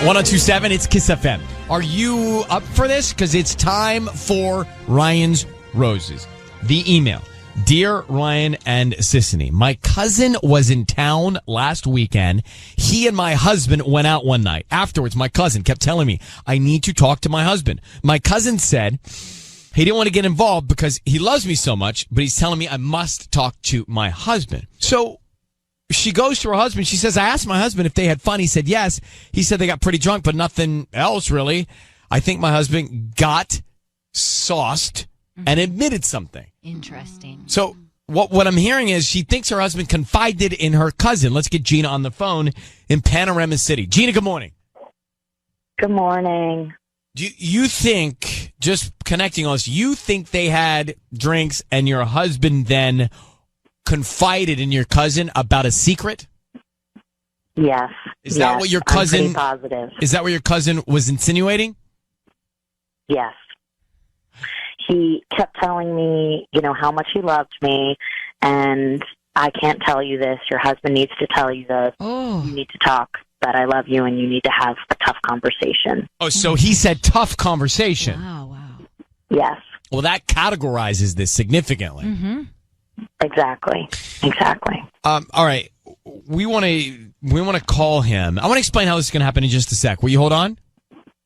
1027, it's Kiss FM. Are you up for this? Because it's time for Ryan's Roses. The email. Dear Ryan and Sissany, my cousin was in town last weekend. He and my husband went out one night. Afterwards, my cousin kept telling me, I need to talk to my husband. My cousin said he didn't want to get involved because he loves me so much, but he's telling me I must talk to my husband. So she goes to her husband. She says, I asked my husband if they had fun. He said yes. He said they got pretty drunk, but nothing else really. I think my husband got sauced and admitted something. Interesting. So what I'm hearing is she thinks her husband confided in her cousin. Let's get Gina on the phone in Panorama City. Gina, good morning. Good morning. Do you think, just connecting us, you think they had drinks and your husband then confided in your cousin about a secret? Yes. Is that what your cousin? I'm pretty positive. Is that what your cousin was insinuating? Yes. He kept telling me, how much he loved me, and I can't tell you this. Your husband needs to tell you this. Oh. You need to talk that I love you, and you need to have a tough conversation. Oh, so he said tough conversation. Wow. Yes. Well, that categorizes this significantly. Mm-hmm. Exactly. All right. We want to call him. I want to explain how this is going to happen in just a sec. Will you hold on?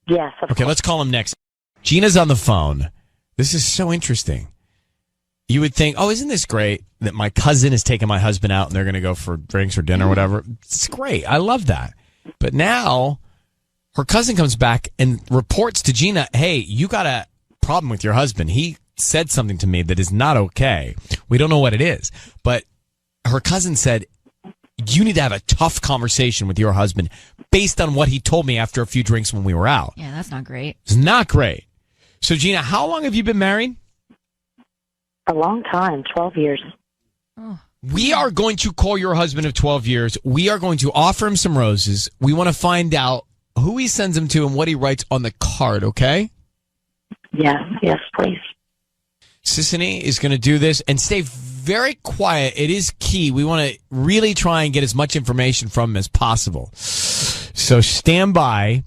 Yes. Okay, let's call him next. Gina's on the phone. This is so interesting. You would think, oh, isn't this great that my cousin is taking my husband out and they're going to go for drinks or dinner or whatever? It's great. I love that. But now her cousin comes back and reports to Gina, hey, you got a problem with your husband. He said something to me that is not okay. We don't know what it is. But her cousin said, you need to have a tough conversation with your husband based on what he told me after a few drinks when we were out. Yeah, that's not great. It's not great. So, Gina, how long have you been married? A long time, 12 years. Oh. We are going to call your husband of 12 years. We are going to offer him some roses. We want to find out who he sends them to and what he writes on the card, okay? Yes, please. Sissany is going to do this and stay very quiet. It is key. We want to really try and get as much information from him as possible. So stand by.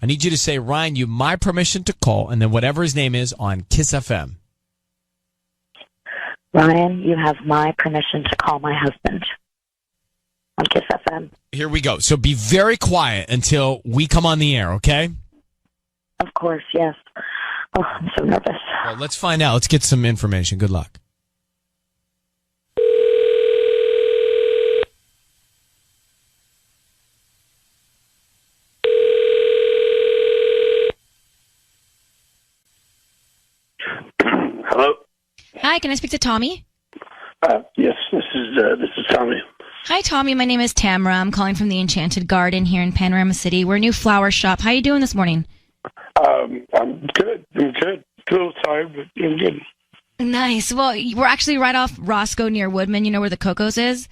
I need you to say, Ryan, you my permission to call, and then whatever his name is on Kiss FM. Ryan, you have my permission to call my husband on Kiss FM. Here we go. So be very quiet until we come on the air, okay? Of course, yes. Oh, I'm so nervous. Well, let's find out. Let's get some information. Good luck. Hello. Hi, can I speak to Tommy? Yes, this is Tommy. Hi, Tommy. My name is Tamara. I'm calling from the Enchanted Garden here in Panorama City. We're a new flower shop. How are you doing this morning? I'm good. A little tired, but I'm good. Nice. Well, we're actually right off Roscoe near Woodman. You know where the Cocos is?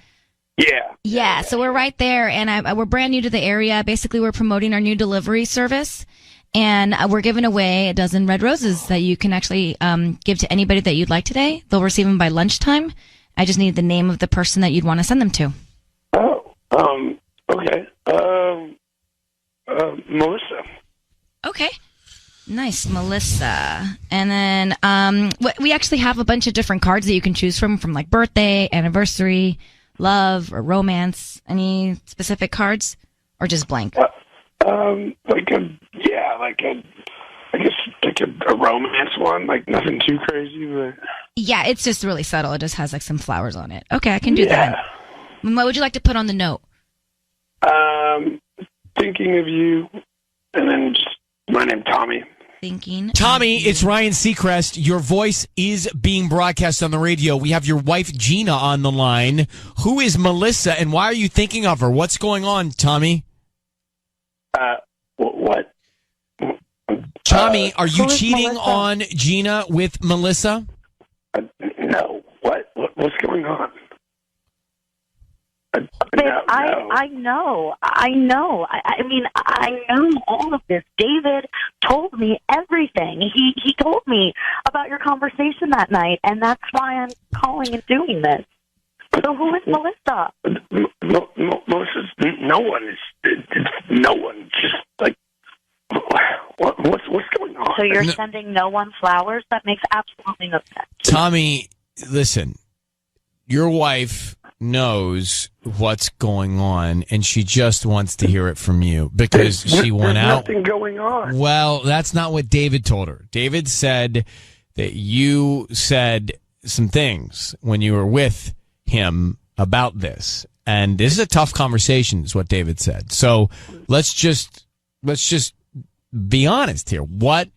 Yeah. So we're right there, and we're brand new to the area. Basically, we're promoting our new delivery service, and we're giving away a dozen red roses that you can actually give to anybody that you'd like today. They'll receive them by lunchtime. I just need the name of the person that you'd want to send them to. Oh, okay. Melissa. Okay. Nice, Melissa. And then we actually have a bunch of different cards that you can choose from like birthday, anniversary, love, or romance. Any specific cards, or just blank? A romance one, like nothing too crazy, but yeah, it's just really subtle. It just has like some flowers on it. Okay, I can do that. What would you like to put on the note? Thinking of you, and then just my name, Tommy. Tommy, it's Ryan Seacrest. Your voice is being broadcast on the radio. We have your wife, Gina, on the line. Who is Melissa, and why are you thinking of her? What's going on, Tommy? What? Tommy, are you cheating Melissa? on Gina with Melissa? No. What's going on? I know. I mean, I know all of this. David told me everything. He told me about your conversation that night, and that's why I'm calling and doing this. So who is Melissa? Melissa's no one. It's no one. Just like So you're sending no one flowers? That makes absolutely no sense. Tommy, listen, your wife knows what's going on, and she just wants to hear it from you because she went out. There's nothing going on. Well, that's not what David told her. David said that you said some things when you were with him about this, and this is a tough conversation, is what David said. So let's just be honest here. What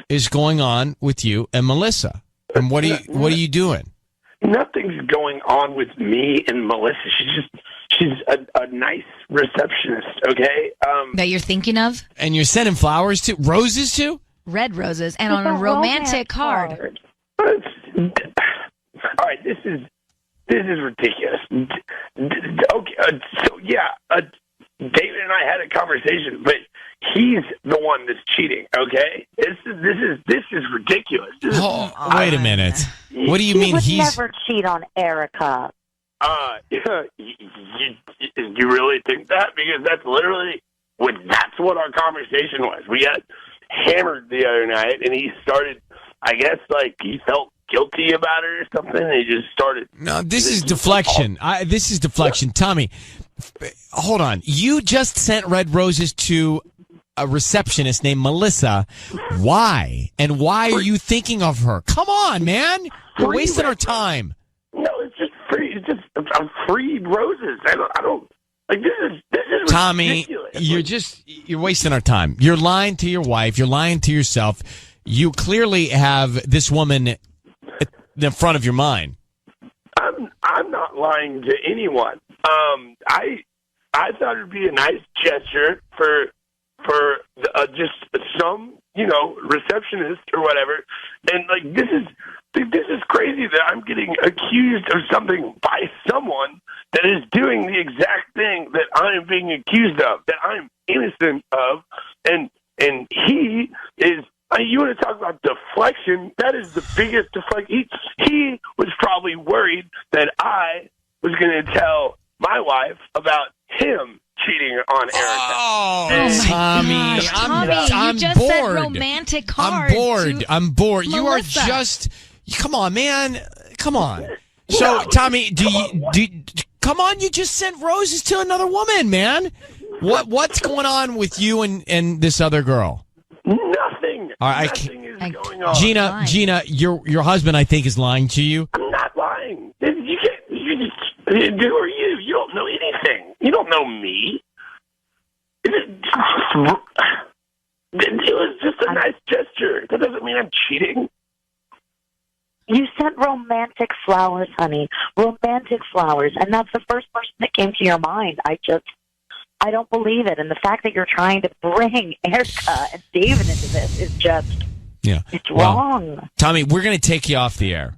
is going on with you and Melissa, and what are you doing? Nothing's going on with me and Melissa. She's a nice receptionist, okay? That you're thinking of? And you're sending flowers to? Roses to? Red roses and on a romantic card. All right, this is ridiculous. Okay, so yeah, David and I had a conversation, but he's the one that's cheating. Okay, this is ridiculous. Wait a minute. What do you mean he would never cheat on Erica? You really think that? Because that's literally that's what our conversation was. We got hammered the other night, and he started. I guess like he felt guilty about it or something. And he just started. No, this is deflection. This is deflection, Tommy. Hold on. You just sent red roses to a receptionist named Melissa. Why? And why are you thinking of her? Come on, man. You're wasting our time. No, it's just free. It's just free roses. I don't like this is Tommy, ridiculous. You're wasting our time. You're lying to your wife. You're lying to yourself. You clearly have this woman in front of your mind. I'm not lying to anyone. I thought it'd be a nice gesture for just some receptionist or whatever, and like this is crazy that I'm getting accused of something by someone that is doing the exact thing that I am being accused of, that I'm innocent of, and he is. You want to talk about deflection? That is the biggest deflection. He was probably worried that I was going to tell my wife about him cheating on Erica. Oh, Tommy, I'm you just bored. said romantic cards. I'm bored. You are Melissa. just. Come on, man. Come on. So, Tommy, come on? You just sent roses to another woman, man. What's going on with you and this other girl? Nothing. All right, Nothing is going on. Gina, your husband, I think, is lying to you. I'm not lying. Who are you? You don't know anything. You don't know me. It was just a nice gesture. That doesn't mean I'm cheating. You sent romantic flowers, honey. Romantic flowers. And that's the first person that came to your mind. I don't believe it. And the fact that you're trying to bring Erica and David into this is just, it's wrong. Tommy, we're going to take you off the air.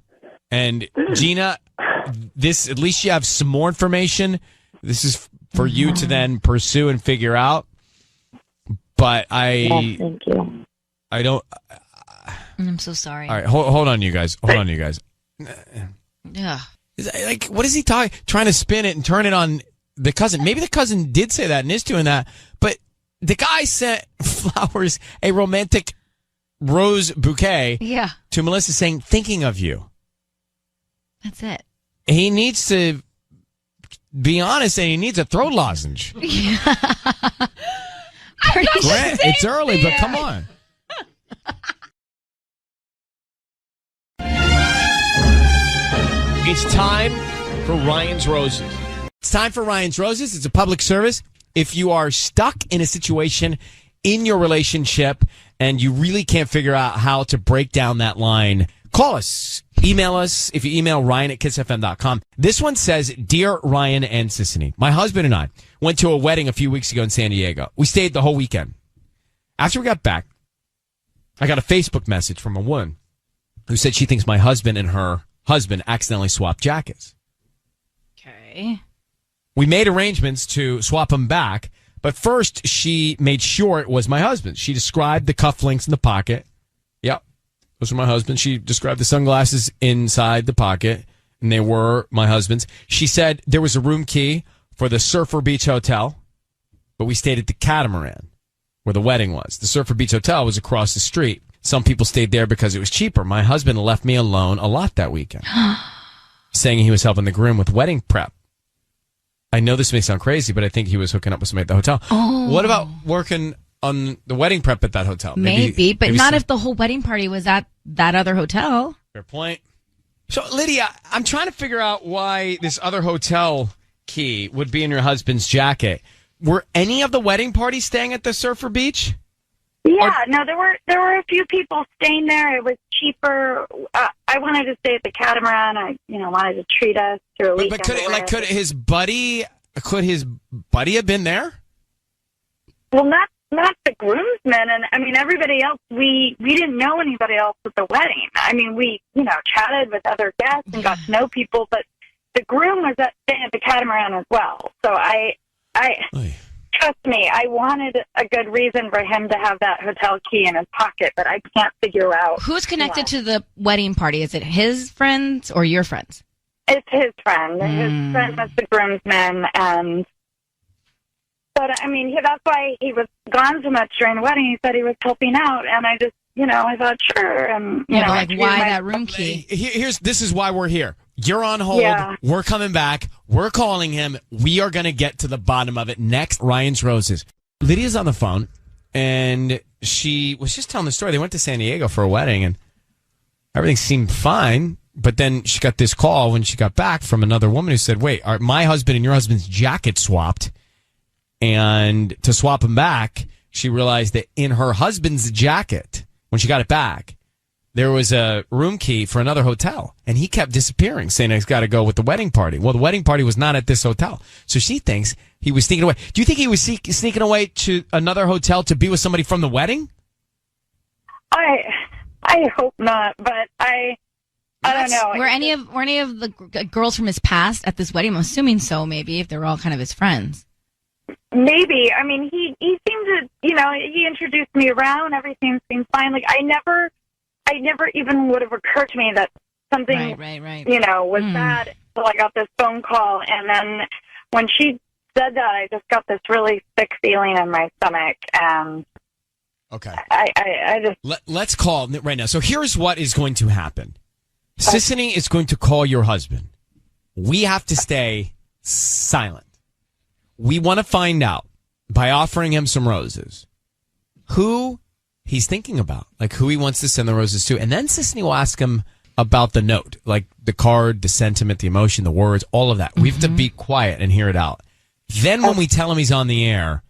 And Gina, at least you have some more information. This is for you to then pursue and figure out. But yes, thank you. I don't. I'm so sorry. All right, hold on, you guys. Hold on, you guys. Yeah. Like, what is he trying to spin it and turn it on the cousin? Maybe the cousin did say that and is doing that, but the guy sent flowers, a romantic rose bouquet, to Melissa saying, thinking of you. That's it. He needs to be honest, and he needs a throat lozenge. It's early, but come on. It's time for Ryan's Roses. It's time for Ryan's Roses. It's a public service. If you are stuck in a situation in your relationship and you really can't figure out how to break down that line, call us. Email us. If you email Ryan@kissfm.com. This one says, Dear Ryan and Sissany, my husband and I went to a wedding a few weeks ago in San Diego. We stayed the whole weekend. After we got back, I got a Facebook message from a woman who said she thinks my husband and her husband accidentally swapped jackets. Okay. We made arrangements to swap them back, but first she made sure it was my husband. She described the cufflinks in the pocket. Yep, those were my husband. She described the sunglasses inside the pocket, and they were my husband's. She said there was a room key for the Surfer Beach Hotel, but we stayed at the Catamaran, where the wedding was. The Surfer Beach Hotel was across the street. Some people stayed there because it was cheaper. My husband left me alone a lot that weekend, saying he was helping the groom with wedding prep. I know this may sound crazy, but I think he was hooking up with somebody at the hotel. Oh. What about working on the wedding prep at that hotel? Maybe but not if the whole wedding party was at that other hotel. Fair point. So, Lydia, I'm trying to figure out why this other hotel key would be in your husband's jacket. Were any of the wedding parties staying at the Surfer Beach? Yeah, no, there were a few people staying there. It was cheaper. I wanted to stay at the Catamaran. I wanted to treat us to a weekend. But could his buddy have been there? Well, not the groomsmen, and I mean everybody else. We didn't know anybody else at the wedding. I mean, we chatted with other guests and got to know people, but the groom was staying at the Catamaran as well. So I trust me, I wanted a good reason for him to have that hotel key in his pocket, but I can't figure out who's connected to the wedding party. Is it his friends or your friends? It's his friend. His friend was the groomsman, but I mean, that's why he was gone so much during the wedding. He said he was helping out, and I just, I thought sure, and why that room key? This is why we're here. You're on hold. Yeah. We're coming back. We're calling him. We are going to get to the bottom of it next. Ryan's Roses. Lydia's on the phone, and she was just telling the story. They went to San Diego for a wedding, and everything seemed fine. But then she got this call when she got back from another woman who said, wait, are my husband and your husband's jacket swapped? And to swap them back, she realized that in her husband's jacket, when she got it back, there was a room key for another hotel, and he kept disappearing, saying he's got to go with the wedding party. Well, the wedding party was not at this hotel, so she thinks he was sneaking away. Do you think he was sneaking away to another hotel to be with somebody from the wedding? I hope not, but I don't know. Were any of the girls from his past at this wedding? I'm assuming so. Maybe if they were all kind of his friends. Maybe. I mean, he seemed to, he introduced me around. Everything seemed fine. Like I never even would have occurred to me that something, right. was bad until I got this phone call. And then when she said that, I just got this really sick feeling in my stomach. And okay, I just let's call right now. So here's what is going to happen. Sissany is going to call your husband. We have to stay silent. We want to find out by offering him some roses who he's thinking about, like who he wants to send the roses to. And then Sissany will ask him about the note, like the card, the sentiment, the emotion, the words, all of that. We have to be quiet and hear it out. Then when we tell him he's on the air,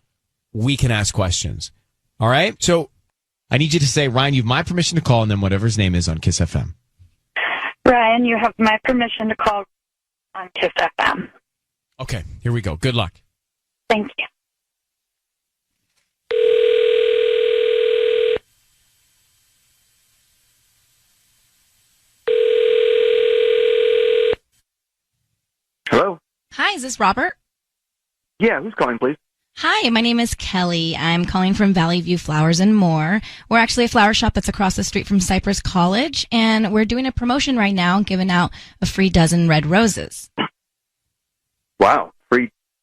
we can ask questions. All right? So I need you to say, Ryan, you have my permission to call, and then whatever his name is on Kiss FM. Ryan, you have my permission to call on Kiss FM. Okay, here we go. Good luck. Thank you. Hello? Hi, is this Robert? Yeah, who's calling, please? Hi, my name is Kelly. I'm calling from Valley View Flowers and More. We're actually a flower shop that's across the street from Cypress College, and we're doing a promotion right now, giving out a free dozen red roses. Wow,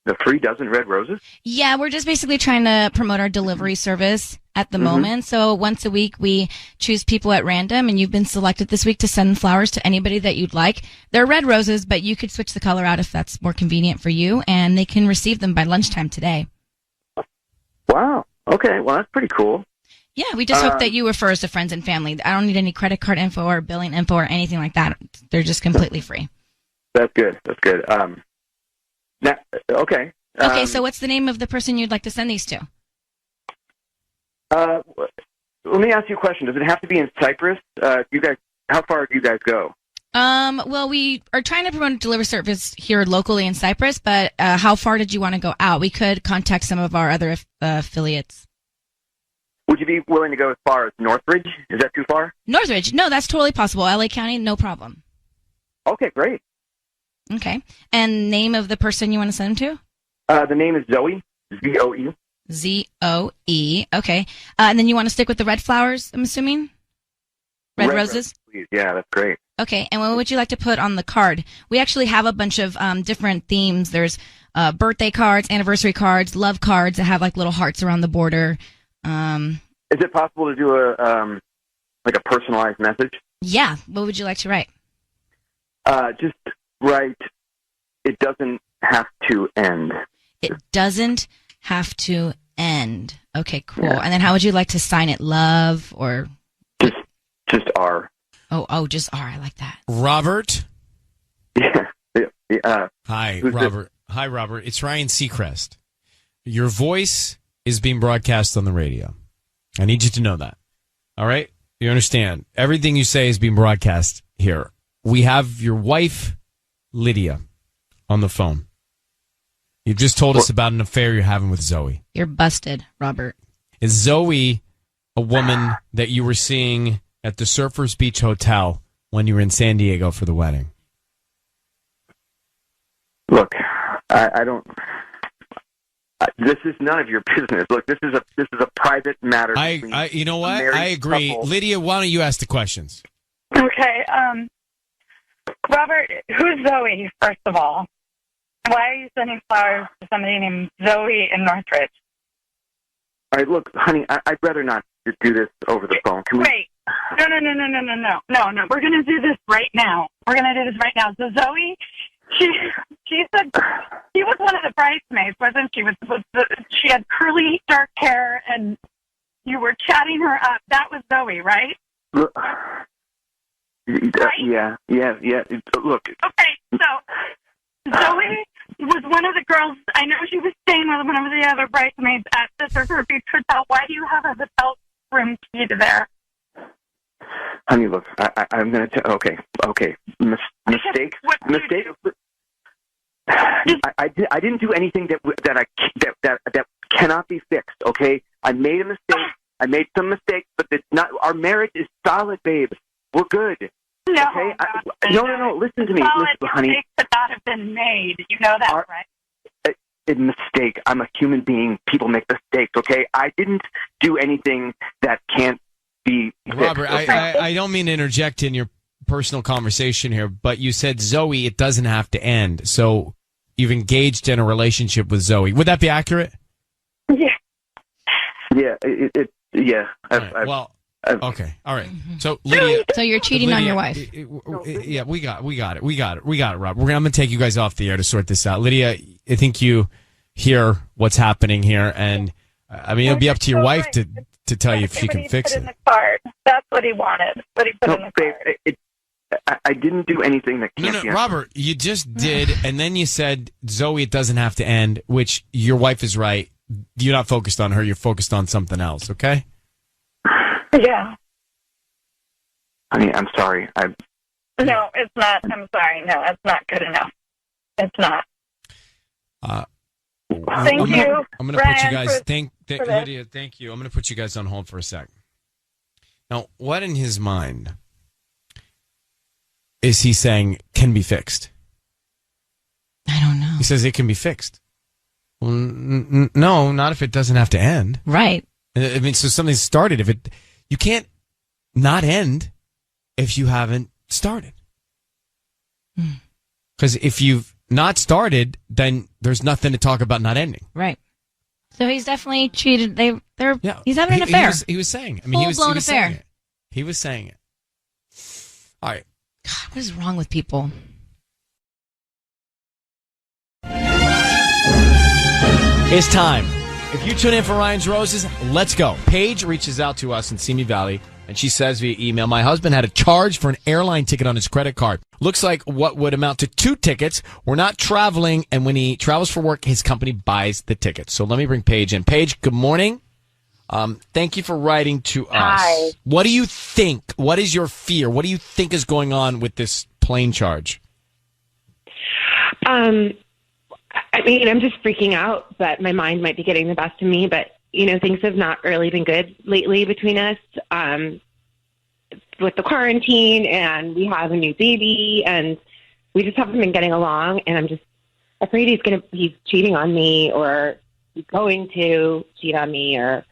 the free dozen red roses? Yeah, we're just basically trying to promote our delivery service at the moment. So once a week, we choose people at random, and you've been selected this week to send flowers to anybody that you'd like. They're red roses, but you could switch the color out if that's more convenient for you, and they can receive them by lunchtime today. Wow. Okay, well, that's pretty cool. Yeah, we just hope that you refer us to friends and family. I don't need any credit card info or billing info or anything like that. They're just completely free. That's good. That's good. Now, okay. Okay, so what's the name of the person you'd like to send these to? Let me ask you a question. Does it have to be in Cyprus? How far do you guys go? Well, we are trying to promote a delivery service here locally in Cyprus, but how far did you want to go out? We could contact some of our other affiliates. Would you be willing to go as far as Northridge? Is that too far? Northridge? No, that's totally possible. LA County, no problem. Okay, great. Okay. And name of the person you want to send them to? The name is Zoe, Z-O-E. Z-O-E, okay. And then you want to stick with the red flowers, I'm assuming? Red roses? Please. Yeah, that's great. Okay, and what would you like to put on the card? We actually have a bunch of different themes. There's birthday cards, anniversary cards, love cards that have like little hearts around the border. Is it possible to do like a personalized message? Yeah. What would you like to write? Just write, it doesn't have to end. It doesn't have to end. Okay, cool. Yeah. And then how would you like to sign it? Love or? Just R. Oh, just R. I like that. Robert. Yeah. Hi, Who's Robert. Hi, Robert. It's Ryan Seacrest. Your voice is being broadcast on the radio. I need you to know that. All right? You understand? Everything you say is being broadcast here. We have your wife, Lydia, on the phone. You've just told us about an affair you're having with Zoe. You're busted, Robert. Is Zoe a woman that you were seeing at the Surfers Beach Hotel when you were in San Diego for the wedding? Look, I don't. This is none of your business. Look, this is a private matter. You know what? I agree. Couple. Lydia, why don't you ask the questions? Okay, Robert, who's Zoe, first of all? Why are you sending flowers to somebody named Zoe in Northridge? All right, look, honey, I'd rather not do this over the phone. Can we? Wait. No. We're going to do this right now. We're going to do this right now. So Zoe, she said she was one of the bridesmaids, wasn't she? She had curly, dark hair, and you were chatting her up. That was Zoe, right? Look, Right? Yeah. Look. Okay, so Zoe was one of the girls. I know she was staying with one of the other bridesmaids at the Surfer Beach Hotel. Why do you have a hotel room key to there? Honey, look, I'm going to tell. Okay. Mistake. I didn't do anything that cannot be fixed. Okay, I made a mistake. I made some mistakes, but it's not. Our marriage is solid, babe. We're good. No, okay? No. Listen to me, honey. Mistakes could not have been made. You know that, right? A mistake. I'm a human being. People make mistakes. Okay, I didn't do anything that can't be fixed. Robert, okay? I don't mean to interject in your personal conversation here, but you said, Zoe, it doesn't have to end. So you've engaged in a relationship with Zoe. Would that be accurate? Yeah. Yeah. Okay. All right. So Lydia. So you're cheating on your wife. Yeah, we got it, Rob. I'm going to take you guys off the air to sort this out. Lydia, I think you hear what's happening here, and I mean, it'll be up to your wife to tell you if she can fix it. In the card. That's what he wanted. What he put in the card. I didn't do anything that can't be. Robert, you just did, and then you said, Zoe, it doesn't have to end, which your wife is right. You're not focused on her. You're focused on something else, okay? Yeah. Honey, I'm sorry. No, it's not. I'm sorry. No, it's not good enough. It's not. Thank you. I'm going to put you guys. Lydia, thank you. I'm going to put you guys on hold for a sec. Now, what in his mind is he saying can be fixed? I don't know. He says it can be fixed. Well, no, not if it doesn't have to end. Right. I mean, so something started. You can't not end if you haven't started. Because if you've not started, then there's nothing to talk about not ending. Right. So he's definitely cheated. He's having an affair. He was saying. I mean, full-blown affair. He was saying it. All right. God, what is wrong with people? It's time. If you tune in for Ryan's Roses, let's go. Paige reaches out to us in Simi Valley, and she says via email, my husband had a charge for an airline ticket on his credit card. Looks like what would amount to 2 tickets. We're not traveling, and when he travels for work, his company buys the tickets. So let me bring Paige in. Paige, good morning. Thank you for writing to us. Hi. What do you think? What is your fear? What do you think is going on with this plane charge? I mean, I'm just freaking out, but my mind might be getting the best of me. But, things have not really been good lately between us with the quarantine, and we have a new baby, and we just haven't been getting along. And I'm just afraid he's cheating on me, or he's going to cheat on me, or,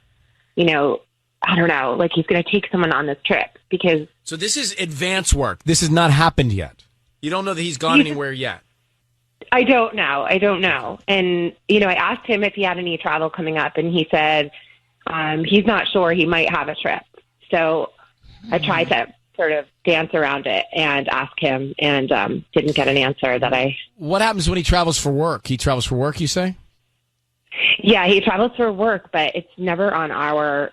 I don't know, like he's going to take someone on this trip because. So this is advance work. This has not happened yet. You don't know that he's gone anywhere yet. I don't know. And, I asked him if he had any travel coming up, and he said he's not sure. He might have a trip. So I tried to sort of dance around it and ask him, and didn't get an answer that I... What happens when he travels for work? He travels for work, you say? Yeah, he travels for work, but it's never on our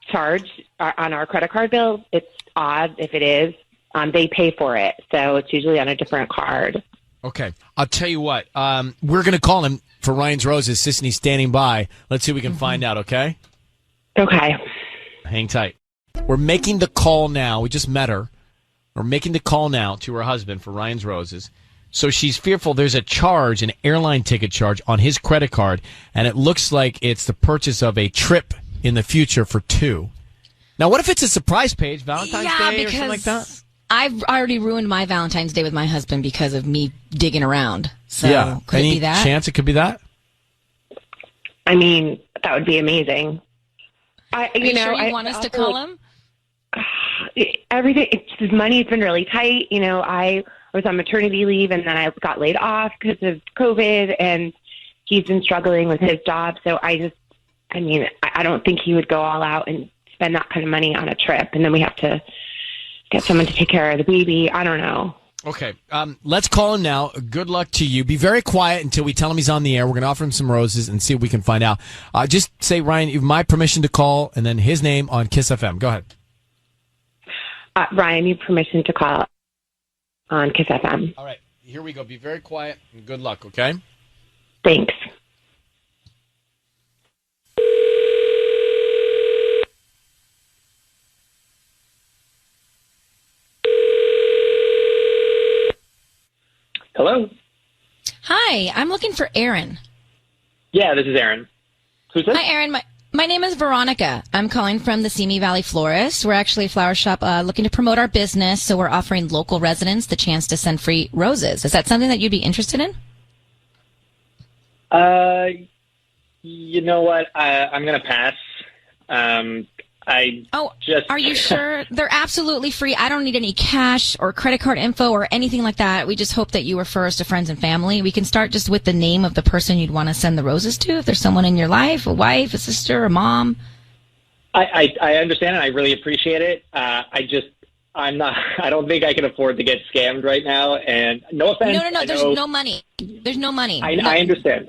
charge, on our credit card bill. It's odd if it is. They pay for it, so it's usually on a different card. Okay. I'll tell you what. We're going to call him for Ryan's Roses. Sisney's standing by. Let's see if we can find out, okay? Okay. Hang tight. We're making the call now. We just met her. We're making the call now to her husband for Ryan's Roses. So she's fearful there's a charge, an airline ticket charge on his credit card, and it looks like it's the purchase of a trip in the future for two. Now, what if it's a surprise page, Valentine's Day or something like that? I've already ruined my Valentine's Day with my husband because of me digging around. So could Any it be that? chance it could be that? I mean, that would be amazing. Are you sure you want us to call him? Everything, his money's been really tight. I was on maternity leave, and then I got laid off because of COVID, and he's been struggling with his job. So I don't think he would go all out and spend that kind of money on a trip, and then we have to get someone to take care of the baby. I don't know. Okay, let's call him now. Good luck to you. Be very quiet until we tell him he's on the air. We're going to offer him some roses and see if we can find out. Just say, Ryan, you have my permission to call, and then his name on Kiss FM. Go ahead. Ryan, you have permission to call on Kiss FM. All right, here we go. Be very quiet and good luck, okay? Thanks. Hello? Hi, I'm looking for Aaron. Yeah, this is Aaron. Who's this? Hi, Aaron. My name is Veronica. I'm calling from the Simi Valley Florist. We're actually a flower shop looking to promote our business, so we're offering local residents the chance to send free roses. Is that something that you'd be interested in? You know what? I'm going to pass. Are you sure? They're absolutely free. I don't need any cash or credit card info or anything like that. We just hope that you refer us to friends and family. We can start just with the name of the person you'd want to send the roses to. If there's someone in your life, a wife, a sister, a mom. I understand and I really appreciate it. I don't think I can afford to get scammed right now. And no offense. No. There's no money. There's no money. I understand.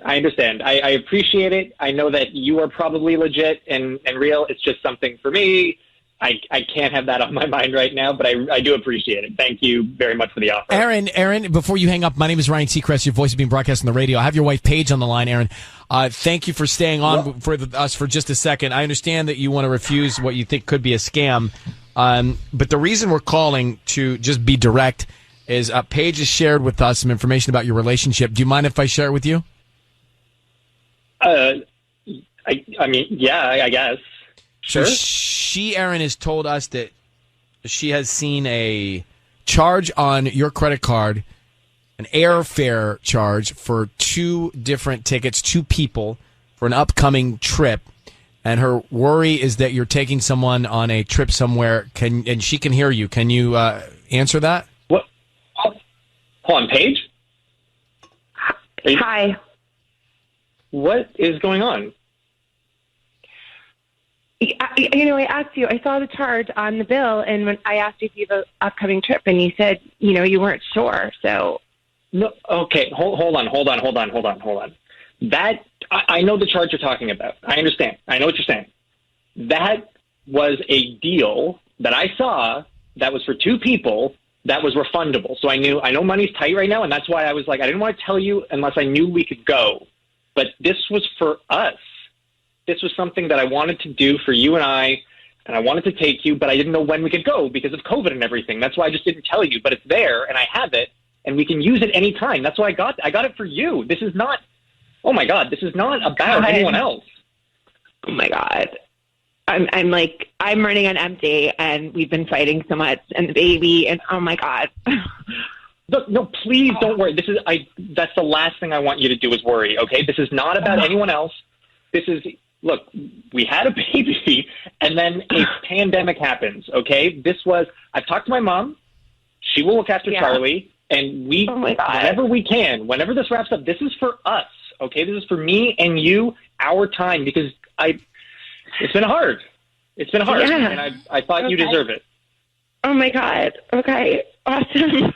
I appreciate it. I know that you are probably legit and real. It's just something for me. I can't have that on my mind right now, but I do appreciate it. Thank you very much for the offer. Aaron, before you hang up, my name is Ryan Seacrest. Your voice is being broadcast on the radio. I have your wife, Paige, on the line, Aaron. Thank you for staying on for us for just a second. I understand that you want to refuse what you think could be a scam. But the reason we're calling to just be direct is Paige has shared with us some information about your relationship. Do you mind if I share it with you? I mean, yeah, I guess. Sure. So she, Aaron, has told us that she has seen a charge on your credit card, an airfare charge for two different tickets, two people for an upcoming trip. And her worry is that you're taking someone on a trip somewhere. And she can hear you. Can you answer that? What? Hold on, Paige? Hi. What is going on? I asked you, I saw the charge on the bill, and when I asked you if you have an upcoming trip, and you said, you weren't sure, so. No, okay, hold on. That, I know the charge you're talking about. I understand. I know what you're saying. That was a deal that I saw that was for two people that was refundable. So I know money's tight right now, and that's why I was like, I didn't want to tell you unless I knew we could go. But this was for us. This was something that I wanted to do for you and I wanted to take you, but I didn't know when we could go because of COVID and everything. That's why I just didn't tell you. But it's there, and I have it, and we can use it anytime. That's why I got it for you. This is not, oh my God, this is not about anyone else. Oh my God. I'm running on empty, and we've been fighting so much, and the baby, and oh my God. Look, no, please don't worry. That's the last thing I want you to do is worry, okay? This is not about anyone else. Look, we had a baby, and then a pandemic happens, okay? I've talked to my mom. She will look after Charlie, and whenever we can, whenever this wraps up, this is for us, okay? This is for me and you, our time, because it's been hard. It's been hard, and I thought you deserve it. Oh my God. Okay. Awesome.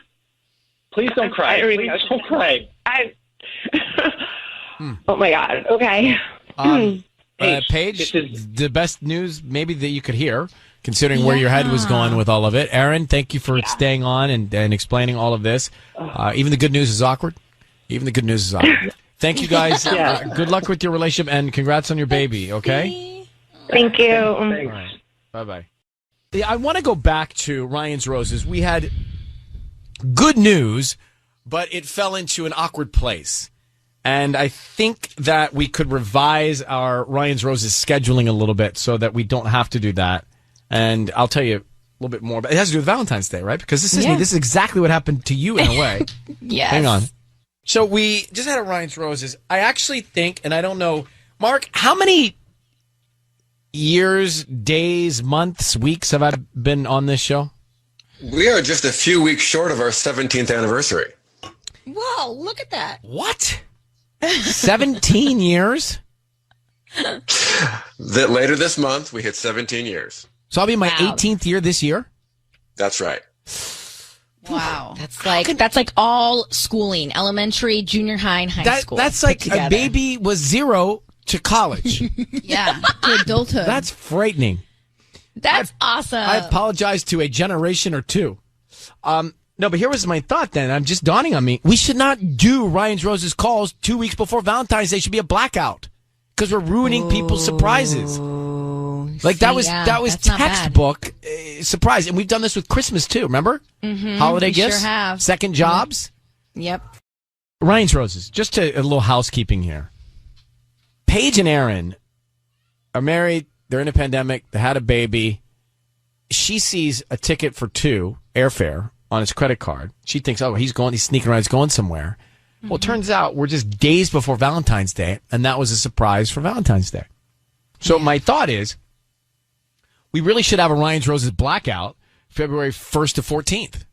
Please don't cry. Please don't cry. Oh my God. Okay. Paige, this is the best news maybe that you could hear, considering where your head was going with all of it. Aaron, thank you for staying on and explaining all of this. Even the good news is awkward. Thank you guys. Good luck with your relationship and congrats on your baby, okay? Thank you. All right. Bye-bye. I want to go back to Ryan's Roses. We had good news, but it fell into an awkward place. And I think that we could revise our Ryan's Roses scheduling a little bit so that we don't have to do that. And I'll tell you a little bit more. But it has to do with Valentine's Day, right? Because this is exactly what happened to you in a way. Yes. Hang on. So we just had a Ryan's Roses. I actually think, and I don't know, Mark, how many years, days, months, weeks have I been on this show? We are just a few weeks short of our 17th anniversary. Whoa, look at that. What? 17 years? That later this month, we hit 17 years. So I'll be in my 18th year this year? That's right. Wow. That's like all schooling, elementary, junior high, and high school. That's like a baby was 0 to college. Yeah, to adulthood. That's frightening. That's awesome. I apologize to a generation or two. No, but here was my thought then. I'm just dawning on me. We should not do Ryan's Roses calls 2 weeks before Valentine's Day. Should be a blackout because we're ruining people's surprises. Like that was textbook surprise, and we've done this with Christmas too. Remember, holiday gifts, sure have. Second jobs. Yep. Ryan's Roses. Just a little housekeeping here. Paige and Aaron are married. They're in a pandemic. They had a baby. She sees a ticket for 2 airfare on his credit card. She thinks, oh, he's sneaking around, he's going somewhere. Well, it turns out we're just days before Valentine's Day, and that was a surprise for Valentine's Day. So my thought is, we really should have a Ryan's Roses blackout February 1st to 14th.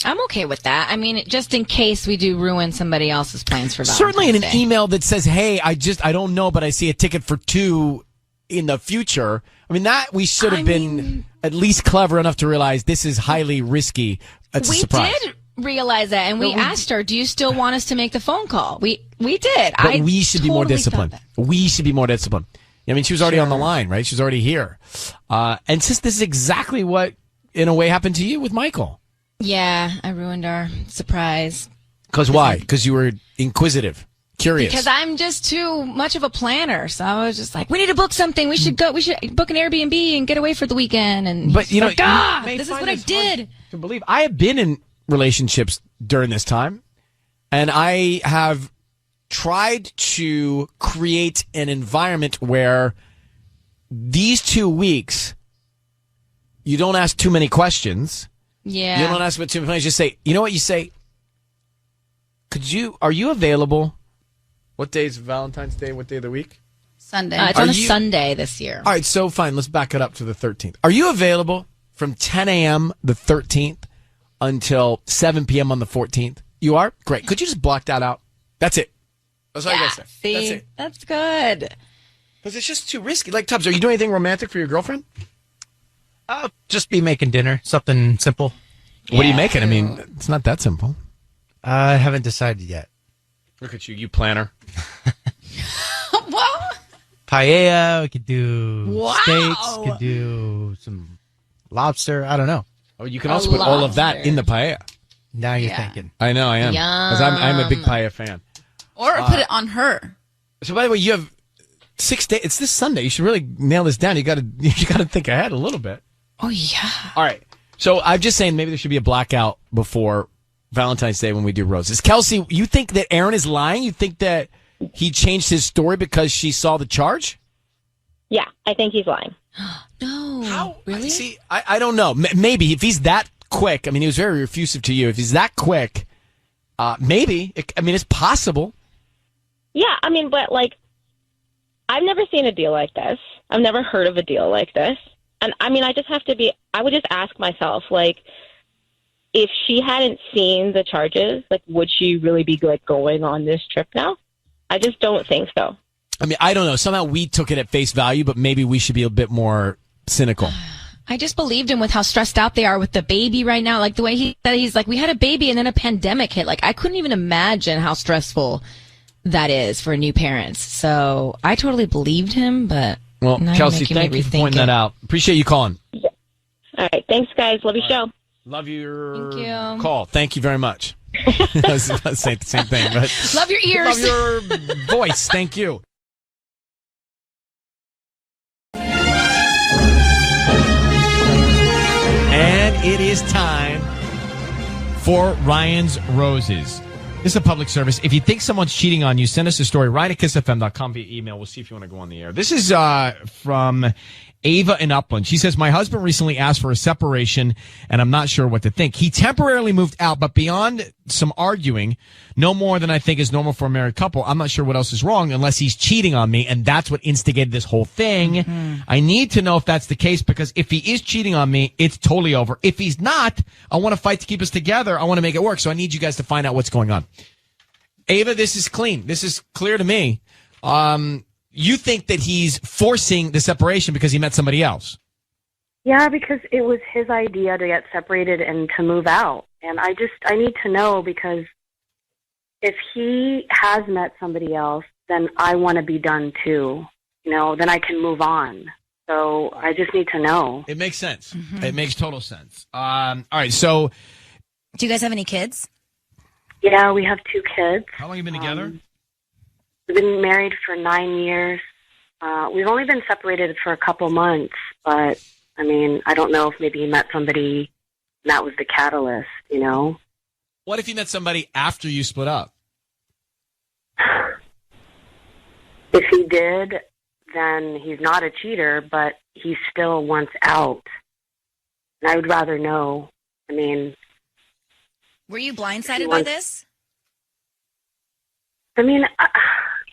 I'm okay with that. I mean, just in case we do ruin somebody else's plans for Valentine's Certainly in an Day. email that says, hey, I don't know, but I see a ticket for 2 in the future. I mean, that we should have been at least clever enough to realize this is highly risky. It's a surprise. We did realize that, and we asked her, do you still want us to make the phone call? We did. But we should be more totally disciplined. thought that. We should be more disciplined. I mean, she was already on the line, right? She was already here. And since this is exactly what, in a way, happened to you with Michael. Yeah, I ruined our surprise. Because why? Because you were inquisitive, curious. Because I'm just too much of a planner. So I was just like, we need to book something. We should book an Airbnb and get away for the weekend. And but you know, this is what I did. To believe I have been in relationships during this time, and I have tried to create an environment where these 2 weeks you don't ask too many questions. Yeah. You don't ask about too many questions. Just say, you know what you say? Are you available? What day is Valentine's Day? What day of the week? Sunday. It's on a Sunday this year. All right, so fine. Let's back it up to the 13th. Are you available from 10 a.m. the 13th until 7 p.m. on the 14th? You are? Great. Could you just block that out? That's it. That's all you gotta say. See, that's it. That's good. Because it's just too risky. Like, Tubbs, are you doing anything romantic for your girlfriend? I'll just be making dinner, something simple. What are you making? I mean, it's not that simple. I haven't decided yet. Look at you planner. Well, Paella, we could do Wow. steaks, could do some lobster. I don't know. Oh, you can also put all of that in the paella. Now you're Yeah. thinking. I know, I am. Because I'm a big paella fan. or put it on her. So, by the way, you have 6 days. It's this Sunday. You should really nail this down. You got to think ahead a little bit. Oh, yeah. All right. So I'm just saying maybe there should be a blackout before Valentine's Day when we do roses. Kelsey, you think that Aaron is lying? You think that he changed his story because she saw the charge? Yeah, I think he's lying. No. How? Really? See, I don't know. Maybe if he's that quick. I mean, he was very effusive to you. If he's that quick, maybe. It's possible. Yeah, I mean, but like, I've never seen a deal like this. I've never heard of a deal like this. And I mean, I would just ask myself, like, if she hadn't seen the charges, like, would she really be like going on this trip now? I just don't think so. I mean, I don't know. Somehow we took it at face value, but maybe we should be a bit more cynical. I just believed him with how stressed out they are with the baby right now. Like the way he said, he's like, we had a baby and then a pandemic hit. Like I couldn't even imagine how stressful that is for new parents. So I totally believed him, but well, now Kelsey, thank you for pointing that out. Appreciate you calling. Yeah. All right. Thanks, guys. Love your show. Love your Thank you. call. Thank you very much. I was about to say the same thing, but love your ears. Love your voice. Thank you. And it is time for Ryan's Roses. This is a public service. If you think someone's cheating on you, send us a story. Ryan@kissfm.com via email. We'll see if you want to go on the air. This is from Ava in Upland. She says, my husband recently asked for a separation, and I'm not sure what to think. He temporarily moved out, but beyond some arguing, no more than I think is normal for a married couple. I'm not sure what else is wrong unless he's cheating on me, and that's what instigated this whole thing. Mm-hmm. I need to know if that's the case, because if he is cheating on me, it's totally over. If he's not, I want to fight to keep us together. I want to make it work, so I need you guys to find out what's going on. Ava, this is clean. This is clear to me. You think that he's forcing the separation because he met somebody else? Yeah, because it was his idea to get separated and to move out. And I need to know, because if he has met somebody else, then I want to be done too. Then I can move on. So I just need to know. It makes sense. Mm-hmm. It makes total sense. All right, so... Do you guys have any kids? Yeah, we have 2 kids. How long have you been together? We've been married for 9 years. We've only been separated for a couple months, but, I don't know if maybe he met somebody and that was the catalyst, What if you met somebody after you split up? If he did, then he's not a cheater, but he still wants out. And I would rather know. Were you blindsided by this?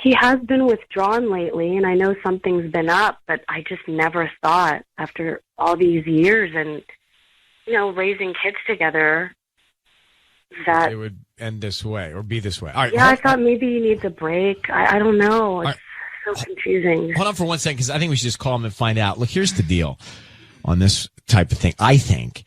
He has been withdrawn lately, and I know something's been up, but I just never thought, after all these years and, raising kids together, that it would end this way or be this way. All right, I thought maybe he needs a break. I don't know. It's so confusing. Hold on for 1 second, because I think we should just call him and find out. Look, here's the deal on this type of thing. I think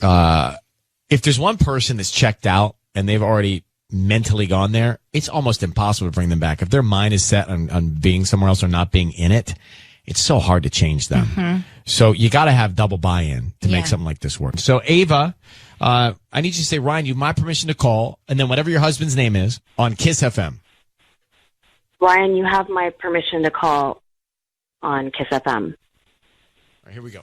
if there's one person that's checked out and they've already mentally gone there, it's almost impossible to bring them back. If their mind is set on being somewhere else or not being in it, it's so hard to change them. Mm-hmm. So you got to have double buy-in to make something like this work. So Ava, I need you to say, Ryan, you have my permission to call, and then whatever your husband's name is, on Kiss FM. Ryan, you have my permission to call on Kiss FM. All right, here we go.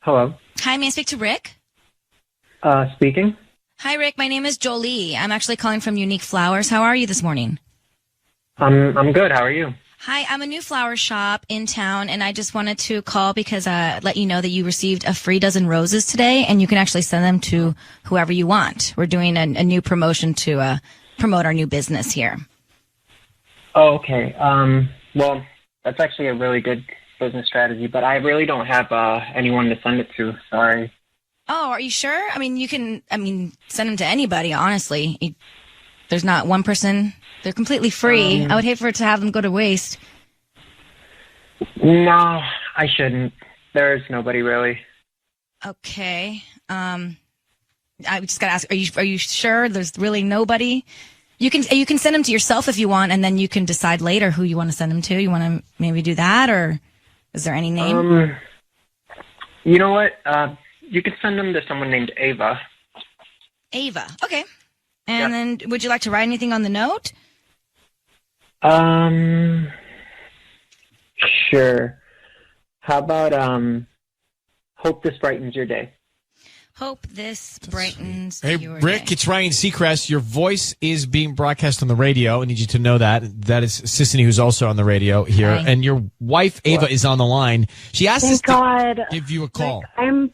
Hello. Hi, may I speak to Rick? Speaking. Hi, Rick. My name is Jolie. I'm actually calling from Unique Flowers. How are you this morning? I'm good. How are you? Hi, I'm a new flower shop in town, and I just wanted to call because let you know that you received a free dozen roses today, and you can actually send them to whoever you want. We're doing a new promotion to promote our new business here. Oh, okay. Well, that's actually a really good business strategy, but I really don't have anyone to send it to. Sorry. Oh, are you sure? You can, send them to anybody, honestly. There's not one person. They're completely free. I would hate for it to have them go to waste. No, I shouldn't. There's nobody really. Okay. I just gotta ask, are you sure there's really nobody? You can send them to yourself if you want, and then you can decide later who you want to send them to. You want to maybe do that, or is there any name? You know what? You could send them to someone named Ava. Ava. Okay. And then would you like to write anything on the note? Sure. How about, hope this brightens your day. Hope this brightens your Rick, day. it's Ryan Seacrest. Your voice is being broadcast on the radio. I need you to know that. That is Sissany, who's also on the radio here. Hi. And your wife, Ava, is on the line. She asked us to give you a call. Rick,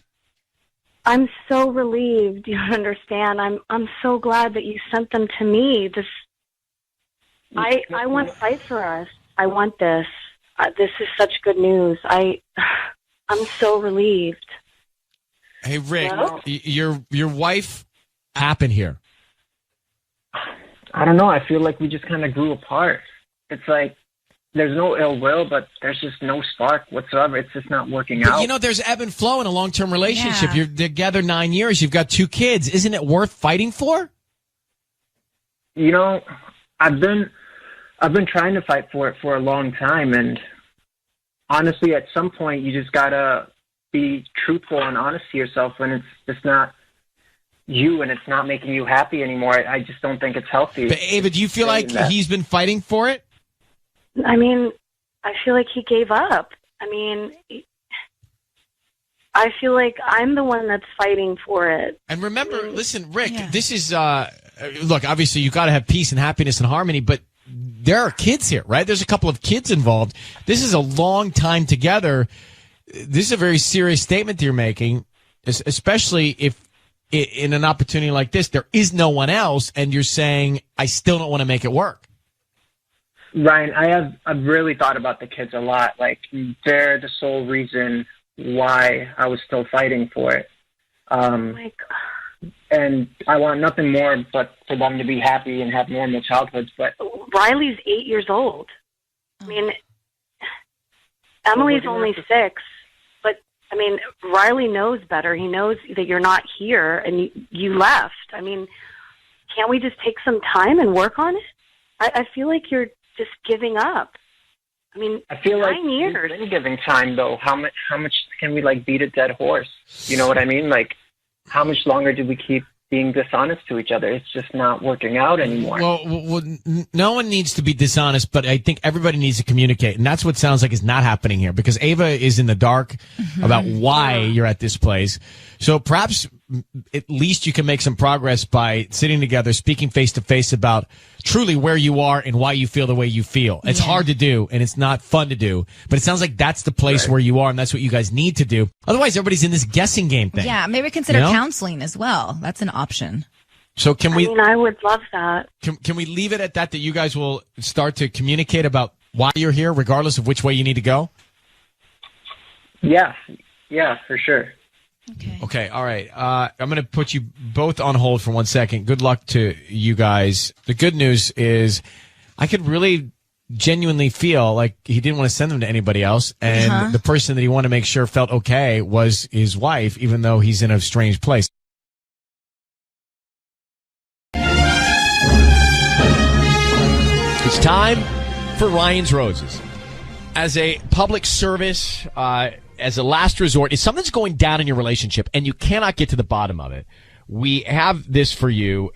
I'm so relieved. You understand? I'm so glad that you sent them to me. I want to fight for us. I want this. This is such good news. I'm so relieved. Hey, Rick, Hello? your wife happened here. I don't know. I feel like we just kind of grew apart. It's like there's no ill will, but there's just no spark whatsoever. It's just not working But out. you know, there's ebb and flow in a long-term relationship. Yeah. You're together 9 years. You've got 2 kids. Isn't it worth fighting for? You know, I've been trying to fight for it for a long time, and honestly, at some point, you just gotta be truthful and honest to yourself when it's just not you and it's not making you happy anymore. I just don't think it's healthy. But Ava, do you feel like he's been fighting for it? I mean, I feel like he gave up. I mean, I feel like I'm the one that's fighting for it. And remember, listen, Rick, this is, look, obviously you got to have peace and happiness and harmony, but there are kids here, right? There's a couple of kids involved. This is a long time together. This is a very serious statement that you're making, especially if in an opportunity like this, there is no one else, and you're saying, I still don't want to make it work. Ryan, I've really thought about the kids a lot. Like, they're the sole reason why I was still fighting for it. And I want nothing more but for them to be happy and have normal childhoods. But Riley's 8 years old. I mean, Emily's only 6. But, I mean, Riley knows better. He knows that you're not here and you left. I mean, can't we just take some time and work on it? I feel like you're just giving up. I mean, I feel like 9 years. we've been giving time, though. How much can we, like, beat a dead horse? You know what I mean? Like, how much longer do we keep being dishonest to each other? It's just not working out anymore. Well, no one needs to be dishonest, but I think everybody needs to communicate. And that's what sounds like is not happening here, because Ava is in the dark about why you're at this place. So perhaps at least you can make some progress by sitting together, speaking face to face about truly where you are and why you feel the way you feel. It's hard to do and it's not fun to do, but it sounds like that's the place where you are, and that's what you guys need to do. Otherwise, everybody's in this guessing game thing. Yeah, maybe consider You know? counseling as well. That's an option. So can we? I mean, I would love that. Can we leave it at that? That you guys will start to communicate about why you're here, regardless of which way you need to go. Yeah, for sure. Okay, all right. I'm going to put you both on hold for 1 second. Good luck to you guys. The good news is I could really genuinely feel like he didn't want to send them to anybody else, and the person that he wanted to make sure felt okay was his wife, even though he's in a strange place. It's time for Ryan's Roses. As a public service, as a last resort, if something's going down in your relationship and you cannot get to the bottom of it, we have this for you.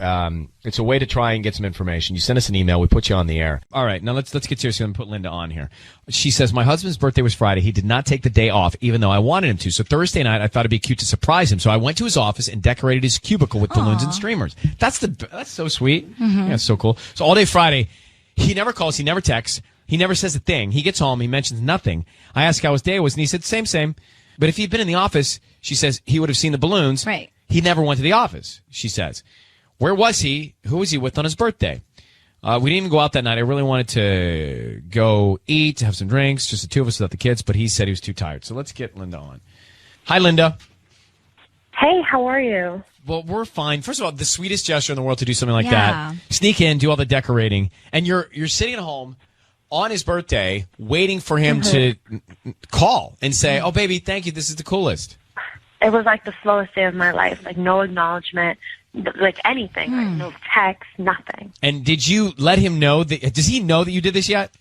It's a way to try and get some information. You send us an email. We put you on the air. All right. Now let's get serious and put Linda on here. She says, my husband's birthday was Friday. He did not take the day off, even though I wanted him to. So Thursday night, I thought it'd be cute to surprise him. So I went to his office and decorated his cubicle with balloons and streamers. That's so sweet. Yeah, it's so cool. So all day Friday, he never calls. He never texts. He never says a thing. He gets home. He mentions nothing. I asked how his day was, and he said, same. But if he'd been in the office, she says, he would have seen the balloons. Right. He never went to the office, she says. Where was he? Who was he with on his birthday? We didn't even go out that night. I really wanted to go eat, have some drinks, just the two of us without the kids, but he said he was too tired. So let's get Linda on. Hi, Linda. Hey, how are you? Well, we're fine. First of all, the sweetest gesture in the world to do something like that. Sneak in, do all the decorating, and you're sitting at home on his birthday waiting for him to call and say, oh, baby, thank you. This is the coolest. It was like the slowest day of my life. Like no acknowledgement, like anything. Like no text, nothing. And did you let him know that? Does he know that you did this yet?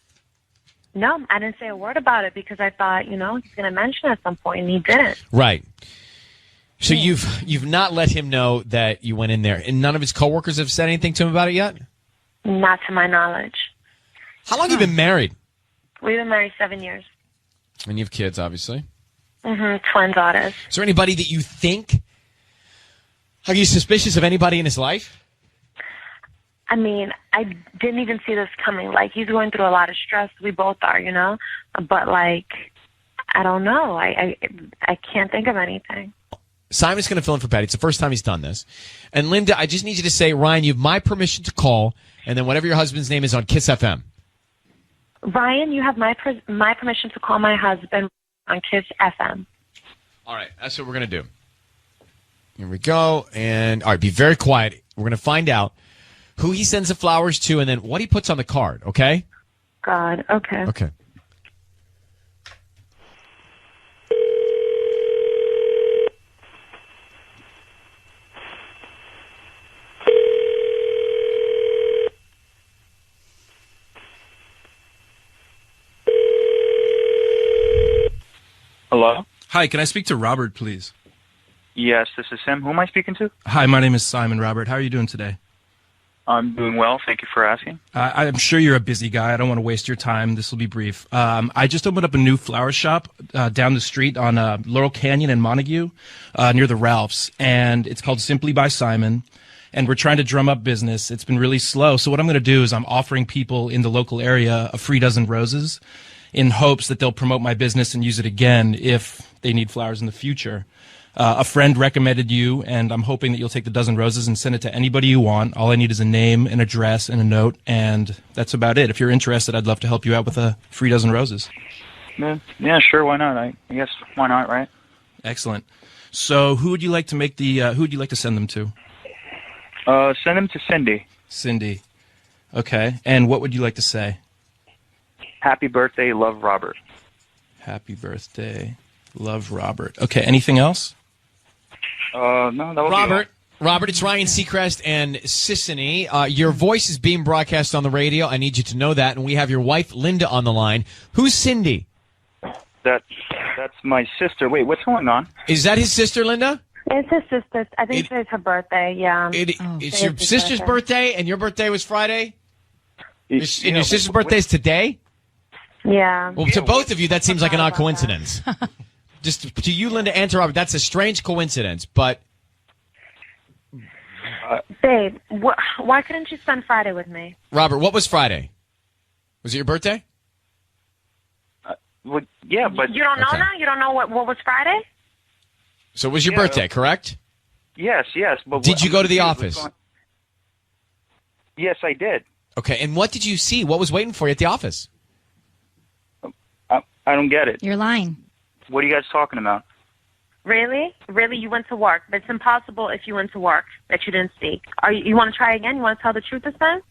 No, I didn't say a word about it because I thought, he's going to mention it at some point, and he didn't. Right. So you've not let him know that you went in there, and none of his coworkers have said anything to him about it yet? Not to my knowledge. How long have you been married? We've been married 7 years. And you have kids, obviously. Twin daughters. Is there anybody that you think? Are you suspicious of anybody in his life? I mean, I didn't even see this coming. Like, he's going through a lot of stress. We both are, But, like, I don't know. I can't think of anything. Simon's going to fill in for Patty. It's the first time he's done this. And Linda, I just need you to say, Ryan, you have my permission to call, and then whatever your husband's name is on Kiss FM. Ryan, you have my permission to call my husband on Kiss FM. All right. That's what we're going to do. Here we go. And all right, be very quiet. We're going to find out who he sends the flowers to and then what he puts on the card, okay? God. Okay. Okay. Hello? Hi, can I speak to Robert, please? Yes, this is him. Who am I speaking to? Hi, my name is Simon, Robert. How are you doing today? I'm doing well. Thank you for asking. I'm sure you're a busy guy. I don't want to waste your time. This will be brief. I just opened up a new flower shop down the street on Laurel Canyon and Montague near the Ralphs, and it's called Simply by Simon, and we're trying to drum up business. It's been really slow, so what I'm going to do is I'm offering people in the local area a free dozen roses in hopes that they'll promote my business and use it again if they need flowers in the future. A friend recommended you, and I'm hoping that you'll take the dozen roses and send it to anybody you want. All I need is a name, an address, and a note, and that's about it. If you're interested, I'd love to help you out with a free dozen roses. Yeah, sure. Why not? I guess why not, right? Excellent. So, who would you like to make the? Who would you like to send them to? Send them to Cindy. Cindy. Okay. And what would you like to say? Happy birthday, love, Robert. Happy birthday, love, Robert. Okay. Anything else? No, that would Robert. Robert, it's Ryan Seacrest and Sissany. Your voice is being broadcast on the radio. I need you to know that. And we have your wife, Linda, on the line. Who's Cindy? That's my sister. Wait, what's going on? Is that his sister, Linda? It's his sister. I think today's her birthday. Yeah. It's your sister's birthday, and your birthday was Friday? And your sister's birthday is today? Yeah. Well, to both of you, that seems like an odd coincidence. Just to you, Linda, and to Robert, that's a strange coincidence, but... Babe, why couldn't you spend Friday with me? Robert, what was Friday? Was it your birthday? Yeah, but... You don't know now? You don't know what was Friday? So it was your birthday, correct? Yes, but... Did you go to the office? Yes, I did. Okay, and what did you see? What was waiting for you at the office? I don't get it. You're lying. What are you guys talking about? Really? Really? You went to work. But it's impossible if you went to work that you didn't see. You want to try again? You want to tell the truth this time?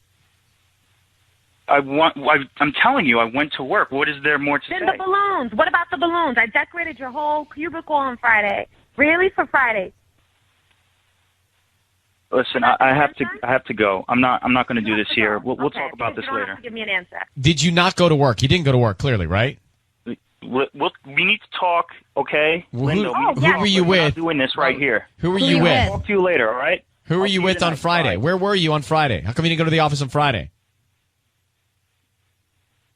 I'm telling you, I went to work. What is there more to say? Then the balloons. What about the balloons? I decorated your whole cubicle on Friday. Really? For Friday? Listen, I have to go. I'm not going to do this here. We'll talk about this later. You don't have to give me an answer. Did you not go to work? You didn't go to work, clearly, right? We need to talk, okay? Well, Linda, who were you with? We're not doing this right here. Who were you with? I'll talk to you later, all right? Who were you with on Friday? Bye. Where were you on Friday? How come you didn't go to the office on Friday?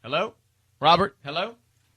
Hello? Robert? Hello?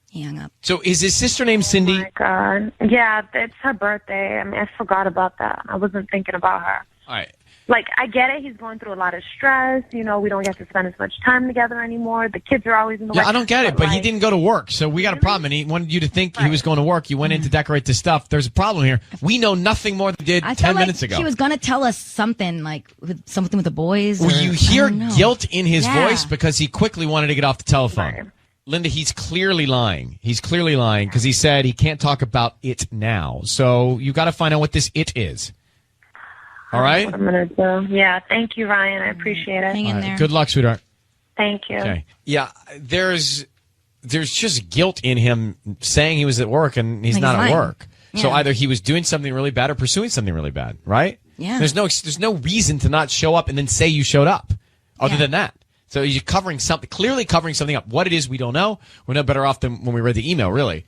He hung up. So is his sister named Cindy? Oh, my God. Yeah, it's her birthday. I mean, I forgot about that. I wasn't thinking about her. All right. Like, I get it. He's going through a lot of stress. You know, we don't get to spend as much time together anymore. The kids are always in the way. Yeah, I don't get it, but he didn't go to work, so we got a problem, and he wanted you to think he was going to work. You went in to decorate the stuff. There's a problem here. We know nothing more than we did I 10 felt minutes like ago. he was going to tell us something, like something with the boys. Well, you hear I don't know. guilt in his Yeah. voice because he quickly wanted to get off the telephone. Linda, he's clearly lying. He's clearly lying because he said he can't talk about it now. So you got to find out what this it is. All right? What I'm going to do. Yeah, thank you, Ryan. I appreciate it. Hang in there. Good luck, sweetheart. Thank you. Okay. Yeah, there's just guilt in him saying he was at work and he's Like not he's at lying. work. So Yeah. either he was doing something really bad or pursuing something really bad, right? Yeah. There's no reason to not show up and then say you showed up other Yeah. than that. So you're covering something, clearly covering something up. What it is, we don't know. We're no better off than when we read the email, really.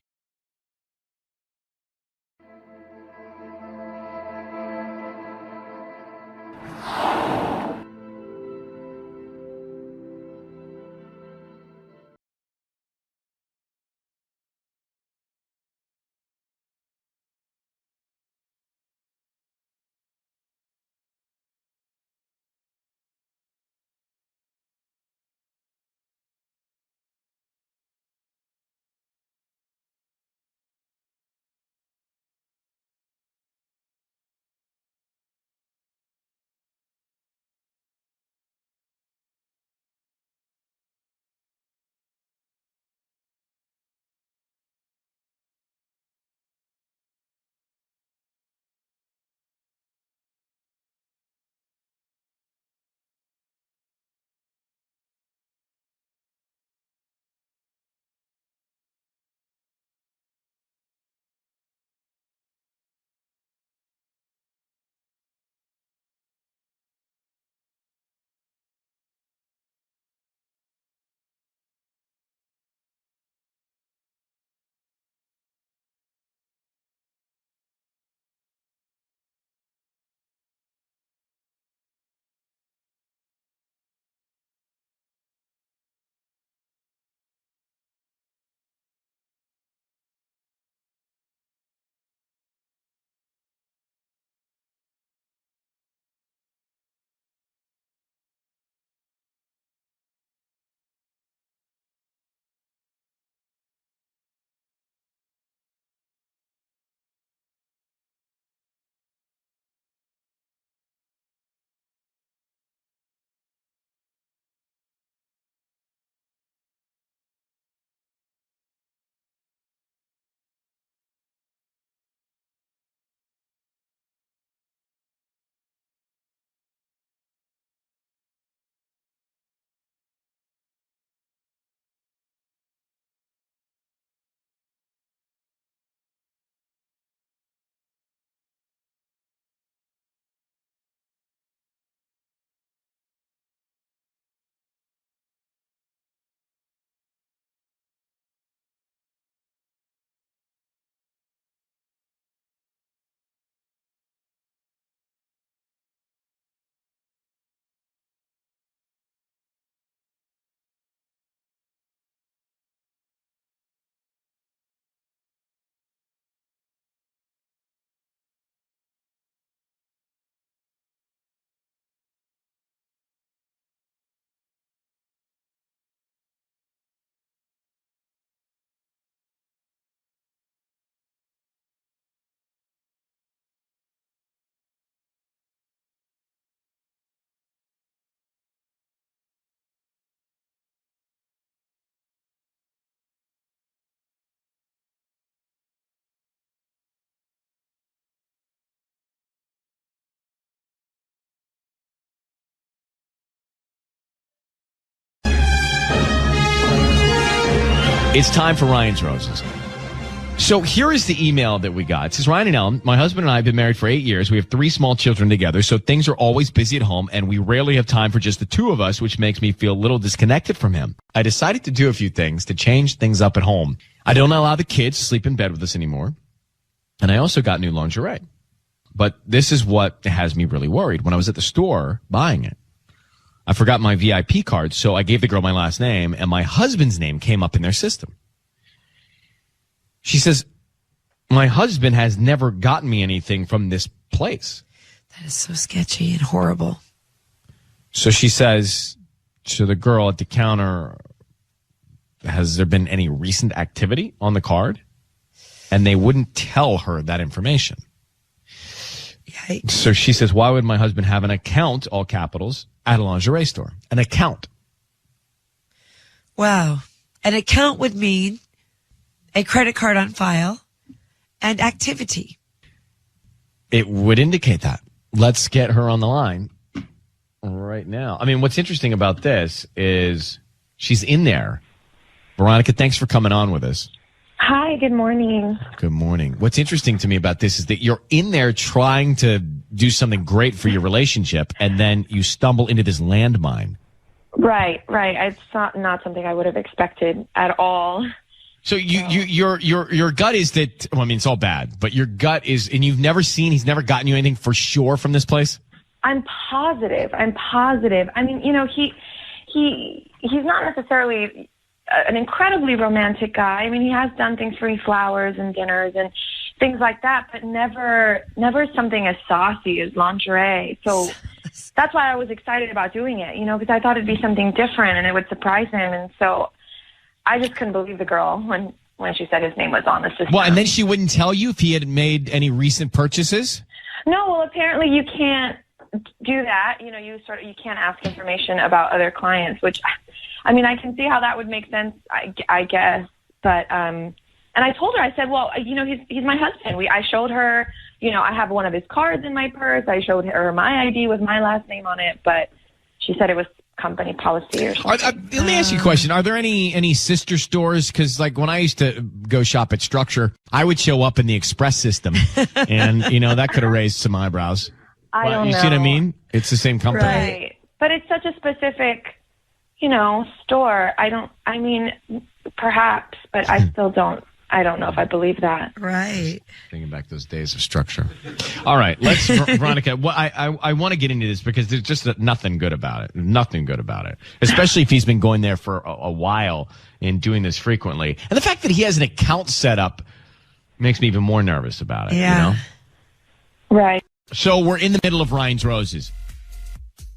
It's time for Ryan's Roses. So here is the email that we got. It says, Ryan and Ellen, my husband and I have been married for 8 years. We have 3 small children together, so things are always busy at home, and we rarely have time for just the 2 of us, which makes me feel a little disconnected from him. I decided to do a few things to change things up at home. I don't allow the kids to sleep in bed with us anymore, and I also got new lingerie. But this is what has me really worried. When I was at the store buying it, I forgot my VIP card, so I gave the girl my last name, and my husband's name came up in their system. She says, my husband has never gotten me anything from this place. That is so sketchy and horrible. So she says to the girl at the counter, has there been any recent activity on the card? And they wouldn't tell her that information. Yikes. So she says, why would my husband have an account, all capitals, at a lingerie store? An account. Wow. An account would mean a credit card on file and activity. It would indicate that. Let's get her on the line right now. I mean, what's interesting about this is she's in there. Veronica, thanks for coming on with us. Hi, good morning. Good morning. What's interesting to me about this is that you're in there trying to do something great for your relationship, and then you stumble into this landmine. Right. It's not something I would have expected at all. So your gut is that, well, I mean, it's all bad, but your gut is, and he's never gotten you anything for sure from this place? I'm positive. I mean, he's not necessarily an incredibly romantic guy. I mean, he has done things for me, flowers and dinners and things like that, but never something as saucy as lingerie. So that's why I was excited about doing it, because I thought it'd be something different and it would surprise him. And so I just couldn't believe the girl when she said his name was on the system. Well, and then she wouldn't tell you if he had made any recent purchases? No, well, apparently you can't do that. You can't ask information about other clients, which, I mean, I can see how that would make sense, I guess. But, and I told her, I said, well, he's my husband. I showed her, I have one of his cards in my purse. I showed her my ID with my last name on it, but she said it was company policy or something. Let me ask you a question. Are there any sister stores? Because like when I used to go shop at Structure, I would show up in the Express system, and that could have raised some eyebrows. I don't know. You see what I mean? It's the same company. Right. But it's such a specific, store. Perhaps, but I still don't. I don't know if I believe that. Right. Thinking back those days of Structure. All right, let's, Veronica. Well, I want to get into this because there's just nothing good about it. Nothing good about it, especially if he's been going there for a while and doing this frequently. And the fact that he has an account set up makes me even more nervous about it. Yeah. Right. So we're in the middle of Ryan's Roses.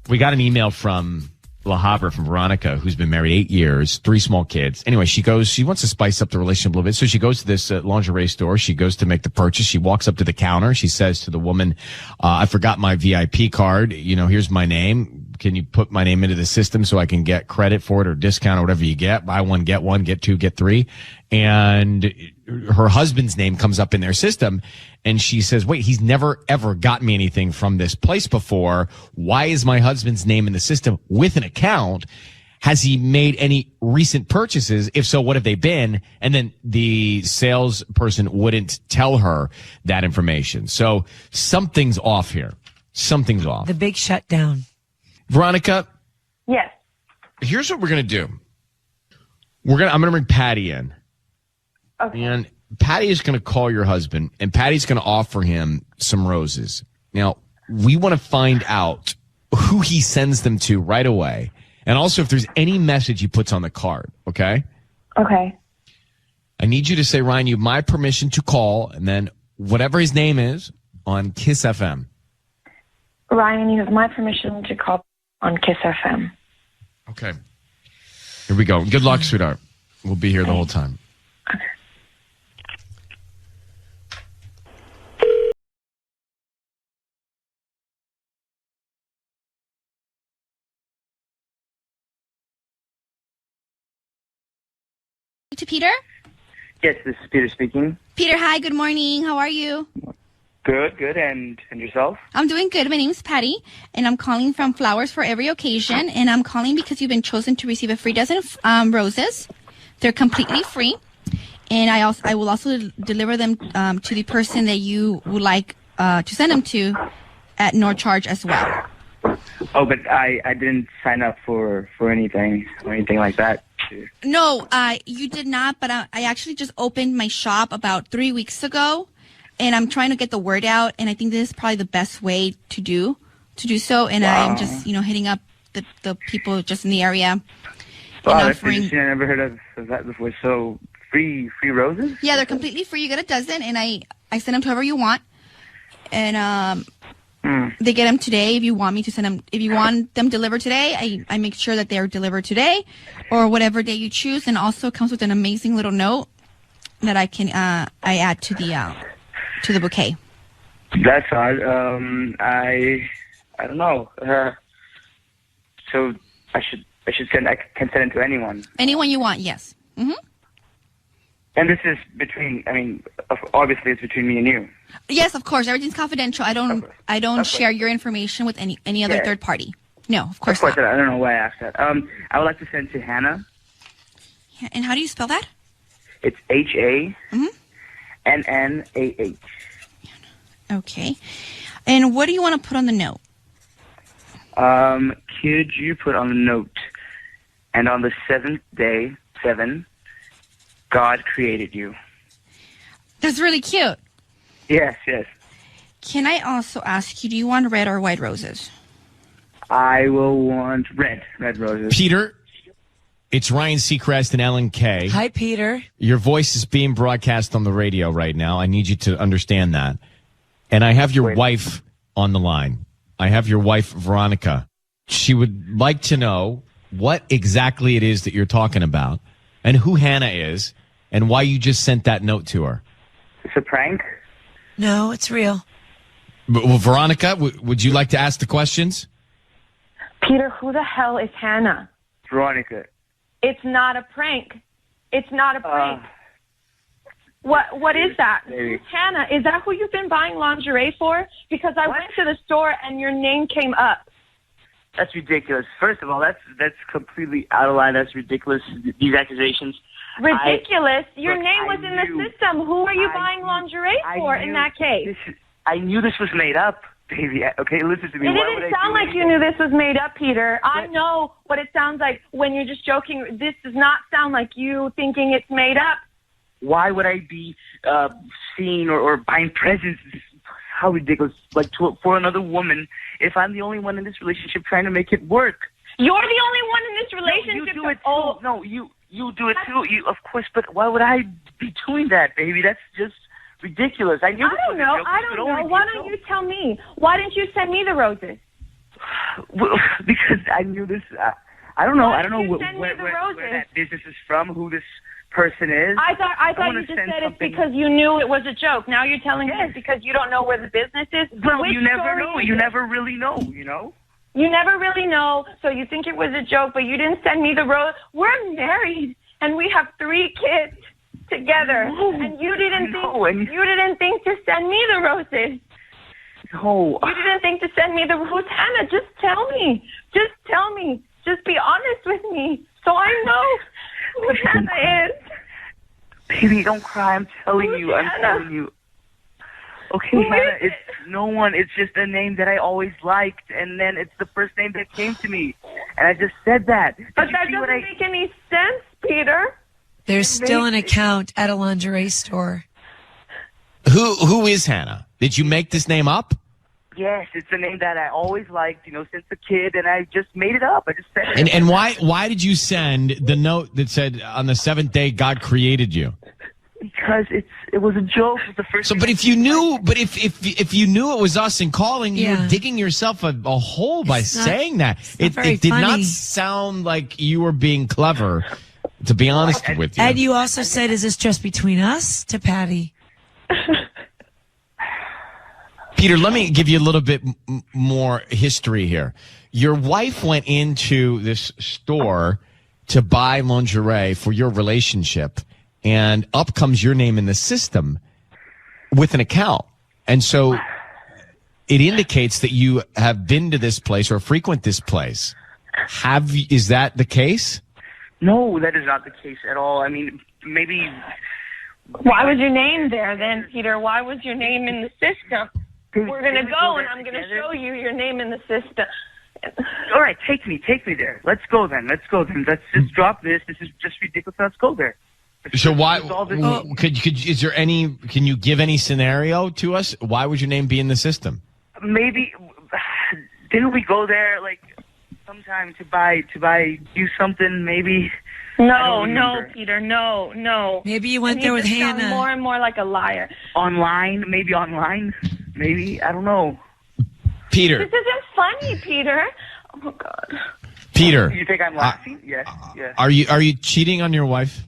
We got an email from La Habra, from Veronica, who's been married 8 years, 3 small kids. Anyway, she wants to spice up the relationship a little bit. So she goes to this lingerie store. She goes to make the purchase. She walks up to the counter. She says to the woman, I forgot my VIP card. Here's my name. Can you put my name into the system so I can get credit for it or discount or whatever you get? Buy one, get 2, get 3. And her husband's name comes up in their system. And she says, wait, he's never, ever gotten me anything from this place before. Why is my husband's name in the system with an account? Has he made any recent purchases? If so, what have they been? And then the salesperson wouldn't tell her that information. So something's off here. Something's off. The big shutdown. Veronica? Yes. Here's what we're going to do. I'm going to bring Patty in. Okay. And Patty is going to call your husband, and Patty's going to offer him some roses. Now, we want to find out who he sends them to right away, and also if there's any message he puts on the card, okay? Okay. I need you to say, Ryan, you have my permission to call, and then whatever his name is on Kiss FM. Ryan, you have my permission to call on Kiss FM. Okay. Here we go. Good luck, sweetheart. We'll be here the whole time. Okay. To Peter? Yes, this is Peter speaking. Peter, hi, good morning. How are you? Good. And yourself? I'm doing good. My name's Patty, and I'm calling from Flowers for Every Occasion, and I'm calling because you've been chosen to receive a free dozen of roses They're completely free, and I will also deliver them to the person that you would like to send them to at no charge as well. Oh, but I didn't sign up for anything or anything like that. No, you did not, but I actually just opened my shop about 3 weeks ago, and I'm trying to get the word out, and I think this is probably the best way to do so, and Wow. I'm just, hitting up the people just in the area. Wow, and that's offering, interesting. I never heard of that before. So free roses? yeah, they're completely free. You get a dozen, and I send them to whoever you want, and they get them today. If you want me to send them, if you want them delivered today, I make sure that they're delivered today, or whatever day you choose. And also comes with an amazing little note that I can I add to the bouquet. That's odd. I don't know. So I can send it to anyone. Anyone you want, yes. Mm-hmm. And this is between. I mean, obviously, it's between me and you. Yes, of course. Everything's confidential. I don't share your information with any other third party. No, of course not. I don't know why I asked that. I would like to send to Hannah. And how do you spell that? It's HANNAH. Okay. And what do you want to put on the note? Could you put on the note, and on the seventh day, 7, God created you. That's really cute. Yes. Can I also ask you, do you want red or white roses? I will want red roses. Peter, it's Ryan Seacrest and Ellen Kay. Hi, Peter. Your voice is being broadcast on the radio right now. I need you to understand that. And I have your wife on the line. I have your wife, Veronica. She would like to know what exactly it is that you're talking about and who Hannah is and why you just sent that note to her. It's a prank? No, it's real. Well, Veronica, would you like to ask the questions? Peter, who the hell is Hannah? Veronica. It's not a prank. It's not a prank. What is that? Maybe. Who's Hannah? Is that who you've been buying lingerie for? Because I went to the store and your name came up. That's ridiculous. First of all, that's completely out of line. That's ridiculous. These accusations. Ridiculous? Your name was in the system. Who are you buying lingerie for in that case? I knew this was made up, baby. Okay, listen to me. It didn't sound like you knew this was made up, Peter. I know what it sounds like when you're just joking. This does not sound like you thinking it's made up. Why would I be seeing or buying presents? How ridiculous! Like for another woman, if I'm the only one in this relationship trying to make it work. You're the only one in this relationship. No, you do it too. No, you do it too. You, of course, but why would I be doing that, baby? That's just ridiculous. I don't know. Why don't you tell me? Why didn't you send me the roses? Well, because I knew this. I don't know. Why I don't know didn't you send me the roses? where that business is from. Who this person is. I thought you just said it's because you knew it was a joke. Now you're telling me it's because you don't know where the business is. Well, you never know. You never really know. You know. You never really know, so you think it was a joke, but you didn't send me the rose. We're married, and we have 3 kids together, and you didn't think to send me the roses. No. You didn't think to send me the rose. Hannah, just tell me. Just tell me. Just be honest with me, so I know who Hannah is. Baby, don't cry. I'm telling you. Okay, Hannah, it's no one. It's just a name that I always liked, and then it's the first name that came to me, and I just said that. But that doesn't make any sense, Peter. There's still an account at a lingerie store. Who is Hannah? Did you make this name up? Yes, it's a name that I always liked, since a kid, and I just made it up. I just said it. And why did you send the note that said on the 7th day God created you? Because it was a joke. It was the first. So, but if you knew, if you knew it was us and calling, you were digging yourself a hole by saying that. It did not sound like you were being clever, to be honest with you. And you also said, "Is this just between us?" to Patty. Peter, let me give you a little bit more history here. Your wife went into this store to buy lingerie for your relationship, and up comes your name in the system with an account. And so it indicates that you have been to this place or frequent this place. Is that the case? No, that is not the case at all. I mean, maybe. Why was your name there then, Peter? Why was your name in the system? We're going to go, and I'm going to show you your name in the system. All right, take me there. Let's go then. Let's just drop this. This is just ridiculous. Let's go there. So is there any? Can you give any scenario to us? Why would your name be in the system? Maybe didn't we go there like sometime to do something? Maybe. No, Peter, no. Maybe you went there with Hannah. Sound more and more like a liar. Online, maybe. I don't know. Peter, This isn't funny, Peter. Oh God. Peter, You think I'm laughing? Yes. are you cheating on your wife?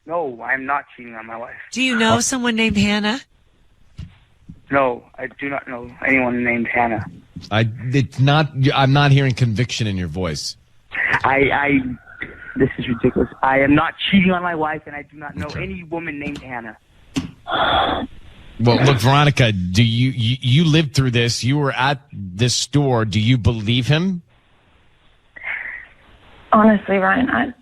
No, I'm not cheating on my wife. Do you know someone named Hannah? No, I do not know anyone named Hannah. I'm not hearing conviction in your voice. This is ridiculous. I am not cheating on my wife, and I do not know any woman named Hannah. Well, look, Veronica, do you lived through this? You were at this store. Do you believe him? Honestly, Ryan,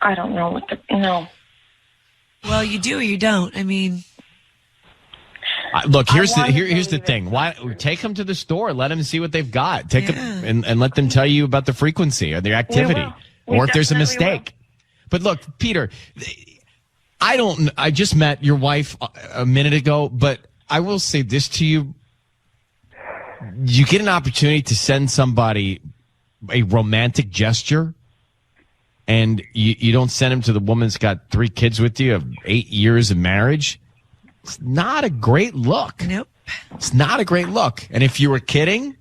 I don't know no. Well, you do or you don't. I mean, look, here's the thing. Why take them to the store? Let them see what they've got. Take them and let them tell you about the frequency or the activity, or if there's a mistake. But look, Peter, I just met your wife a minute ago, but I will say this to you. You get an opportunity to send somebody a romantic gesture, and you don't send him to the woman that's got 3 kids with you of 8 years of marriage. It's not a great look. Nope. It's not a great look. And if you were kidding,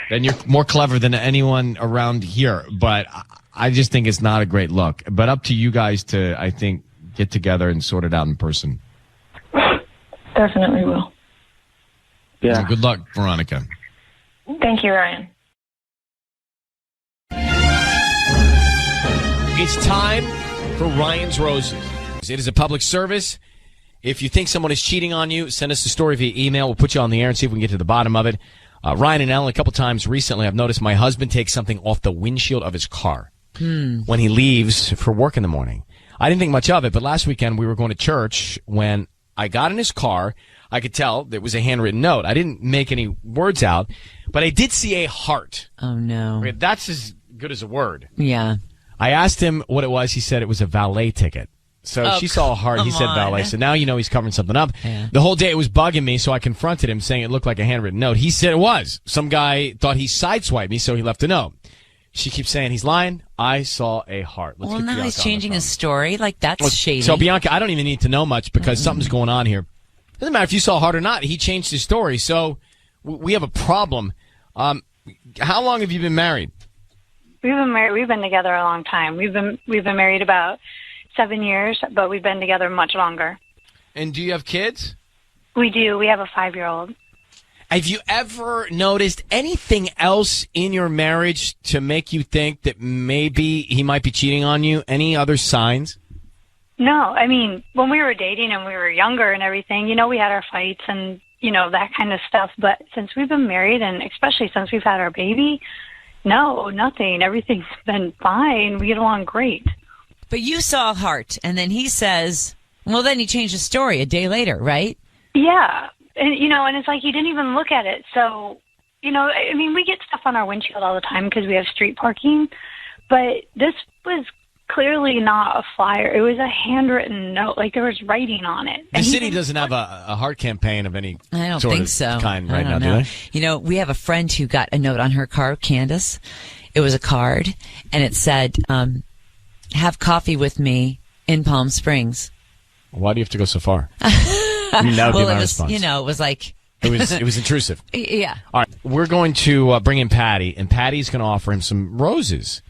then you're more clever than anyone around here. But I just think it's not a great look. But up to you guys to, I think, get together and sort it out in person. Definitely will. Yeah. Good luck, Veronica. Thank you, Ryan. It's time for Ryan's Roses. It is a public service. If you think someone is cheating on you, send us a story via email. We'll put you on the air and see if we can get to the bottom of it. Ryan and Ellen, a couple times recently, I've noticed my husband takes something off the windshield of his car when he leaves for work in the morning. I didn't think much of it, but last weekend we were going to church. When I got in his car, I could tell there was a handwritten note. I didn't make any words out, but I did see a heart. Oh, no. Okay, that's as good as a word. Yeah. I asked him what it was. He said it was a valet ticket. So she saw a heart. He said valet. So now you know he's covering something up. Yeah. The whole day it was bugging me, so I confronted him saying it looked like a handwritten note. He said it was. Some guy thought he sideswiped me, so he left a note. She keeps saying he's lying. I saw a heart. Let's well, get now Bianca he's on the changing phone. his story. Like, that's shady. So, Bianca, I don't even need to know much because something's going on here. Doesn't matter if you saw a heart or not. He changed his story. So we have a problem. How long have you been married? We've been married. We've been together a long time. We've been married about 7 years, but we've been together much longer. And do you have kids? We do. We have a 5-year-old. Have you ever noticed anything else in your marriage to make you think that maybe he might be cheating on you? Any other signs? No, I mean, when we were dating and we were younger and everything, we had our fights and, that kind of stuff. But since we've been married and especially since we've had our baby, no, nothing. Everything's been fine. We get along great. But you saw a heart, and then he says, well, then he changed his story a day later, right? Yeah. And, and it's like he didn't even look at it. So, I mean, we get stuff on our windshield all the time because we have street parking. But this was clearly not a flyer. It was a handwritten note. Like, there was writing on it. The city doesn't have a heart campaign of any I don't sort think of so. kind right I now, don't know. do they? We have a friend who got a note on her car, Candace. It was a card, and it said, have coffee with me in Palm Springs. Why do you have to go so far? I mean, that would be my response. It was like... It was intrusive. Yeah. All right, we're going to bring in Patty, and Patty's going to offer him some roses.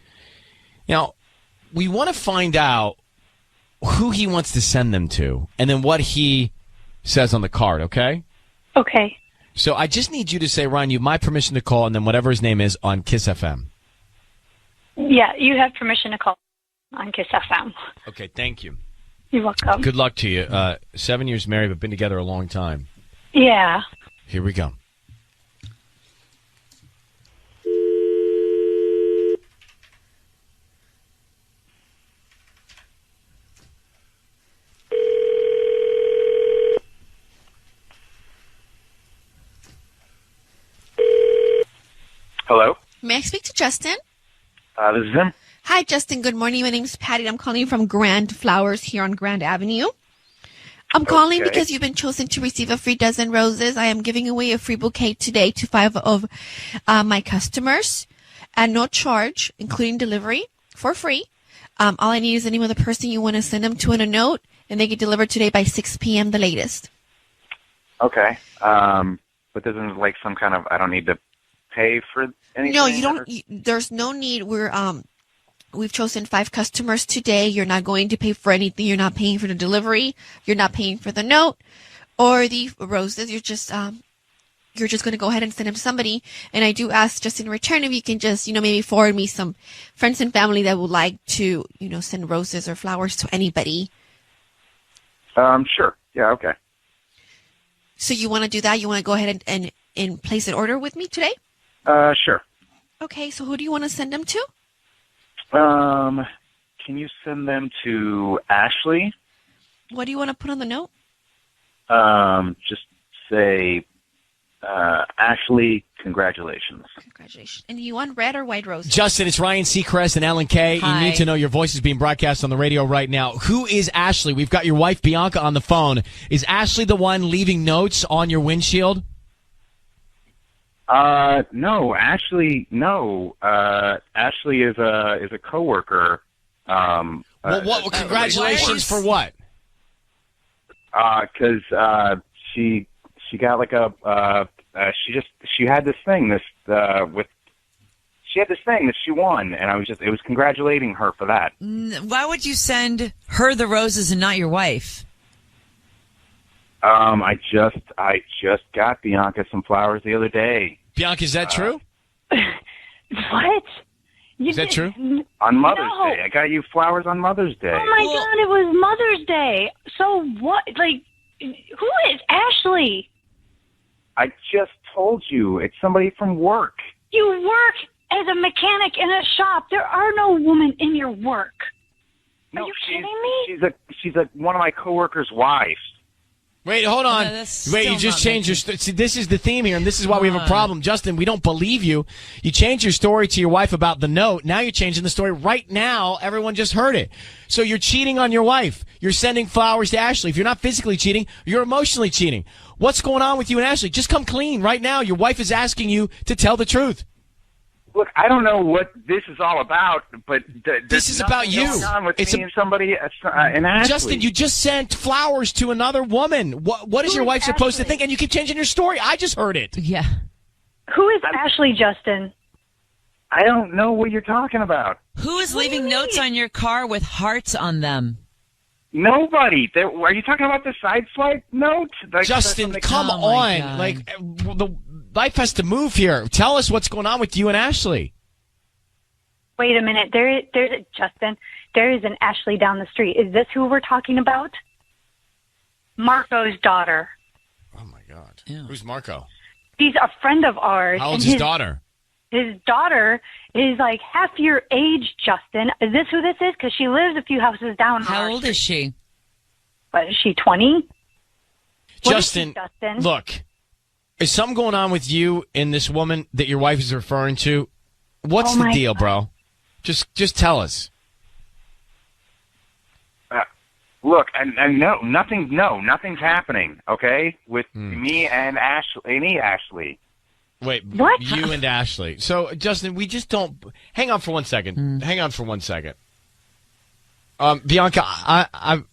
Now, we want to find out who he wants to send them to, and then what he says on the card, okay? Okay. So I just need you to say, Ryan, you have my permission to call, and then whatever his name is on Kiss FM. Yeah, you have permission to call on Kiss FM. Okay, thank you. You're welcome. Good luck to you. 7 years married, but been together a long time. Yeah. Here we go. May I speak to Justin? This is him. Hi, Justin. Good morning. My name's Patty. I'm calling you from Grand Flowers here on Grand Avenue. I'm calling because you've been chosen to receive a free dozen roses. I am giving away a free bouquet today to 5 of my customers at no charge, including delivery, for free. All I need is the name of the person you want to send them to in a note, and they get delivered today by 6 p.m. the latest. Okay. But this isn't like some kind of, I don't need to pay for anything? No, you don't. There's no need. We've chosen 5 customers today. You're not going to pay for anything. You're not paying for the delivery. You're not paying for the note or the roses. You're just going to go ahead and send them to somebody. And I do ask just in return if you can just, maybe forward me some friends and family that would like to, send roses or flowers to anybody. Sure. Yeah, okay. So you want to do that? You want to go ahead and place an order with me today? Sure. Okay, so who do you want to send them to? Can you send them to Ashley? What do you want to put on the note? Just say, Ashley, congratulations. Congratulations. And you want red or white roses? Justin, it's Ryan Seacrest and Alan Kay. Hi. You need to know your voice is being broadcast on the radio right now. Who is Ashley? We've got your wife, Bianca, on the phone. Is Ashley the one leaving notes on your windshield? No, Ashley, no. Ashley is a coworker. Well, congratulations for what? 'Cause she got like she had this thing she had this thing that she won, and it was congratulating her for that. Why would you send her the roses and not your wife? I just got Bianca some flowers the other day. Bianca, is that true? What? Is that true? On Mother's Day. I got you flowers on Mother's Day. Oh my God, it was Mother's Day. So what, who is Ashley? I just told you. It's somebody from work. You work as a mechanic in a shop. There are no women in your work. Are you kidding me? She's one of my coworkers' wives. Wait, hold on. Wait, you just changed your story. See, this is the theme here, and this is why we have a problem. Justin, we don't believe you. You changed your story to your wife about the note. Now you're changing the story right now. Everyone just heard it. So you're cheating on your wife. You're sending flowers to Ashley. If you're not physically cheating, you're emotionally cheating. What's going on with you and Ashley? Just come clean right now. Your wife is asking you to tell the truth. Look, I don't know what this is all about, but this is about you. It's me and somebody and Ashley. Justin, you just sent flowers to another woman. What is your wife supposed to think? And you keep changing your story. I just heard it. Yeah. Who is Ashley, Justin? I don't know what you're talking about. Who is leaving notes on your car with hearts on them? Nobody. Are you talking about the side swipe note? Justin, come on. The life has to move here. Tell us what's going on with you and Ashley. Wait a minute. Justin, there is an Ashley down the street. Is this who we're talking about? Marco's daughter. Oh, my God. Yeah. Who's Marco? He's a friend of ours. How old's his daughter? His daughter is like half your age, Justin. Is this who this is? Because she lives a few houses down. How old is she? What, is she 20? Justin, look. Is something going on with you and this woman that your wife is referring to? What's the deal, bro? Just tell us. Look, and no, nothing's happening. Okay, with me and Ashley. Wait, what? You and Ashley. So, Justin, we just don't. Hang on for 1 second. Hang on for 1 second. Bianca,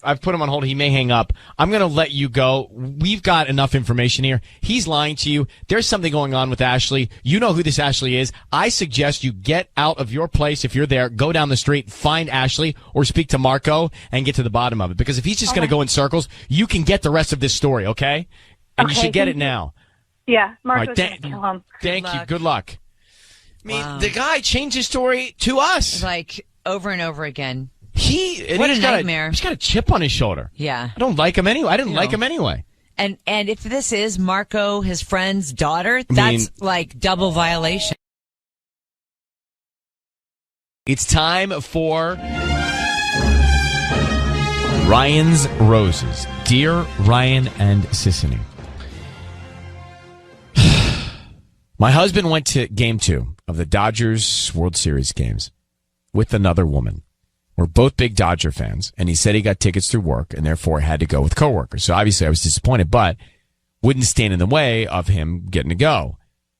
I've put him on hold. He may hang up. I'm going to let you go. We've got enough information here. He's lying to you. There's something going on with Ashley. You know who this Ashley is. I suggest you get out of your place if you're there. Go down the street, find Ashley, or speak to Marco and get to the bottom of it. Because if he's just going to go in circles, you can get the rest of this story, okay? And you should get it now. Yeah, Marco's going to kill him. Thank you. Good luck. I mean, the guy changed his story to us. Like, over and over again. What a nightmare. He's got a chip on his shoulder. Yeah. I don't like him anyway. I didn't like him anyway. And if this is Marco, his friend's daughter, that's like double violation. It's time for Ryan's Roses. Dear Ryan and Sissany. My husband went to game 2 of the Dodgers World Series games with another woman. We're both big Dodger fans, and he said he got tickets through work and therefore had to go with coworkers. So obviously I was disappointed, but wouldn't stand in the way of him getting to go.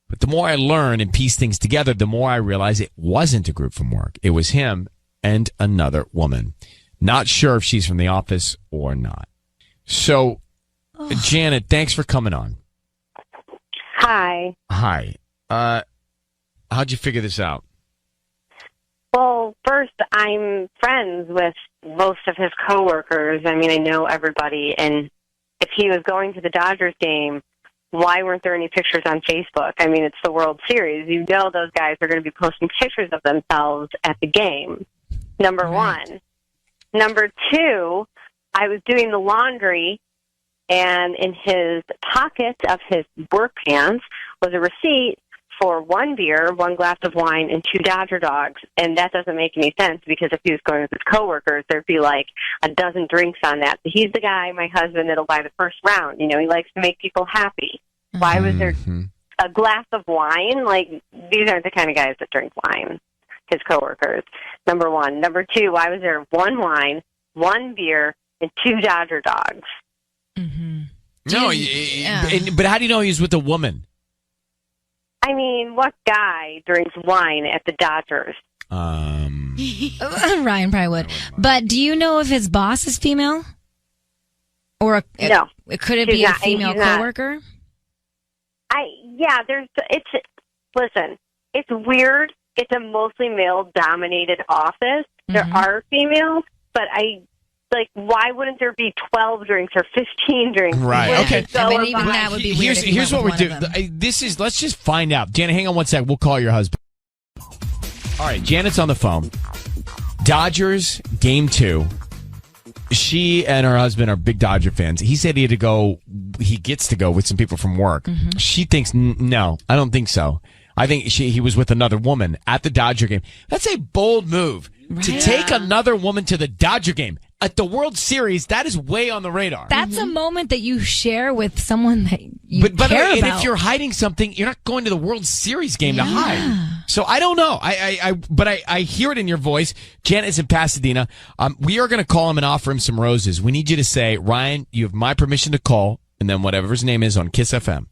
But the more I learn and piece things together, the more I realize it wasn't a group from work. It was him and another woman. Not sure if she's from the office or not. So, Janet, thanks for coming on. Hi. Hi. How'd you figure this out? Well, first, I'm friends with most of his coworkers. I mean, I know everybody. And if he was going to the Dodgers game, why weren't there any pictures on Facebook? I mean, it's the World Series. You know those guys are going to be posting pictures of themselves at the game. Number one. Number two, I was doing the laundry, and in his pocket of his work pants was a receipt for 1 beer, 1 glass of wine, and 2 Dodger dogs. And that doesn't make any sense because if he was going with his coworkers, there'd be like a dozen drinks on that. So he's the guy, my husband, that'll buy the first round. You know, he likes to make people happy. Why was there a glass of wine? Like, these aren't the kind of guys that drink wine, his coworkers. Number one. Number two, why was there 1 wine, 1 beer, and 2 Dodger dogs? No, but how do you know he was with a woman? I mean, what guy drinks wine at the Dodgers? Ryan probably would. But do you know if his boss is female? Or no. Could it be a female coworker? Listen, it's weird. It's a mostly male-dominated office. There are females, but why wouldn't there be 12 drinks or 15 drinks? Right. Okay. I mean, even that would be weird. Here's what we're doing. Let's just find out. Janet, hang on one sec. We'll call your husband. All right. Janet's on the phone. Dodgers game 2. She and her husband are big Dodger fans. He said he gets to go with some people from work. She thinks, no, I don't think so. I think he was with another woman at the Dodger game. That's a bold move. Right. To take another woman to the Dodger game. At the World Series, that is way on the radar. That's a moment that you share with someone that you care about. And if you're hiding something, you're not going to the World Series game to hide. So I don't know. But I hear it in your voice. Janet is in Pasadena. We are going to call him and offer him some roses. We need you to say, Ryan, you have my permission to call, and then whatever his name is on Kiss FM.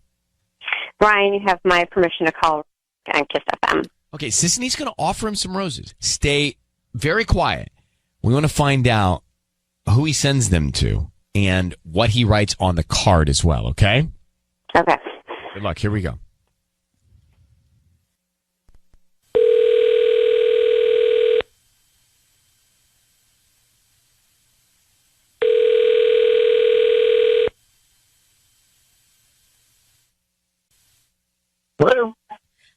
Ryan, you have my permission to call on Kiss FM. Okay, Sisney's going to offer him some roses. Stay very quiet. We want to find out who he sends them to and what he writes on the card as well, okay? Okay. Good luck. Here we go. Hello.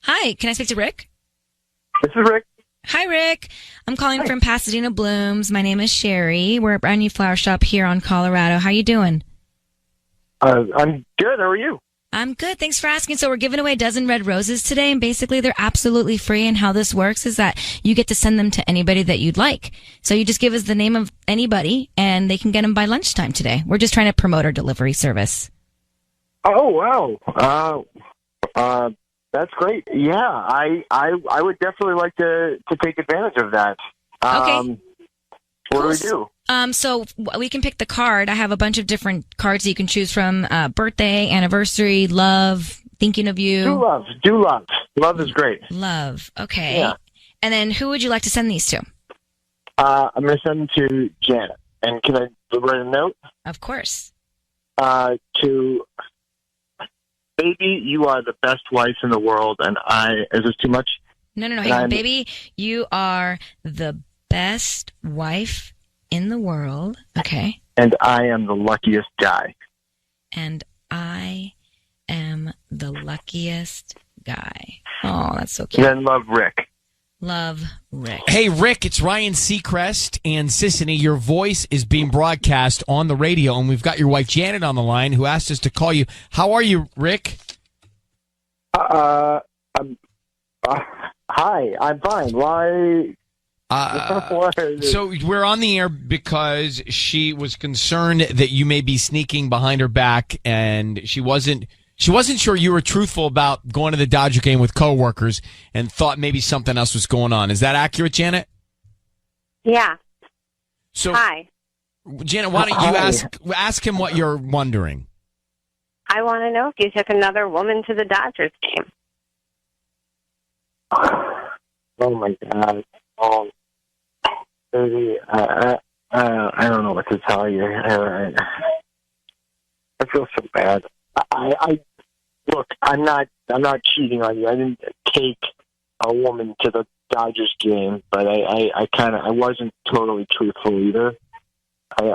Hi, can I speak to Rick? This is Rick. Hi, Rick. I'm calling from Pasadena Blooms. My name is Sherry. We're a brand new flower shop here on Colorado. How you doing? I'm good. How are you? I'm good. Thanks for asking. So we're giving away a dozen red roses today, and basically they're absolutely free. And how this works is that you get to send them to anybody that you'd like. So you just give us the name of anybody, and they can get them by lunchtime today. We're just trying to promote our delivery service. Oh, wow. That's great. Yeah, I would definitely like to take advantage of that. Okay. What do we do? So we can pick the card. I have a bunch of different cards that you can choose from. Birthday, anniversary, love, thinking of you. Do love. Love is great. Love. Okay. Yeah. And then who would you like to send these to? I'm going to send them to Janet. And can I write a note? Of course. To... Baby, you are the best wife in the world, and is this too much? No. Hang on. Baby, you are the best wife in the world. Okay. And I am the luckiest guy. And I am the luckiest guy. Oh, that's so cute. Then love, Rick. Love, Rick. Hey, Rick, it's Ryan Seacrest and Sissany. Your voice is being broadcast on the radio, and we've got your wife Janet on the line who asked us to call you. How are you, Rick? Hi, I'm fine. Why? So we're on the air because she was concerned that you may be sneaking behind her back, and she wasn't She wasn't sure you were truthful about going to the Dodger game with coworkers and thought maybe something else was going on. Is that accurate, Janet? Yeah. So, Hi. Janet, why don't you ask him what you're wondering? I want to know if you took another woman to the Dodgers game. Oh my God. Baby, I don't know what to tell you. I feel so bad. I look. I'm not cheating on you. I didn't take a woman to the Dodgers game, but I wasn't totally truthful either. It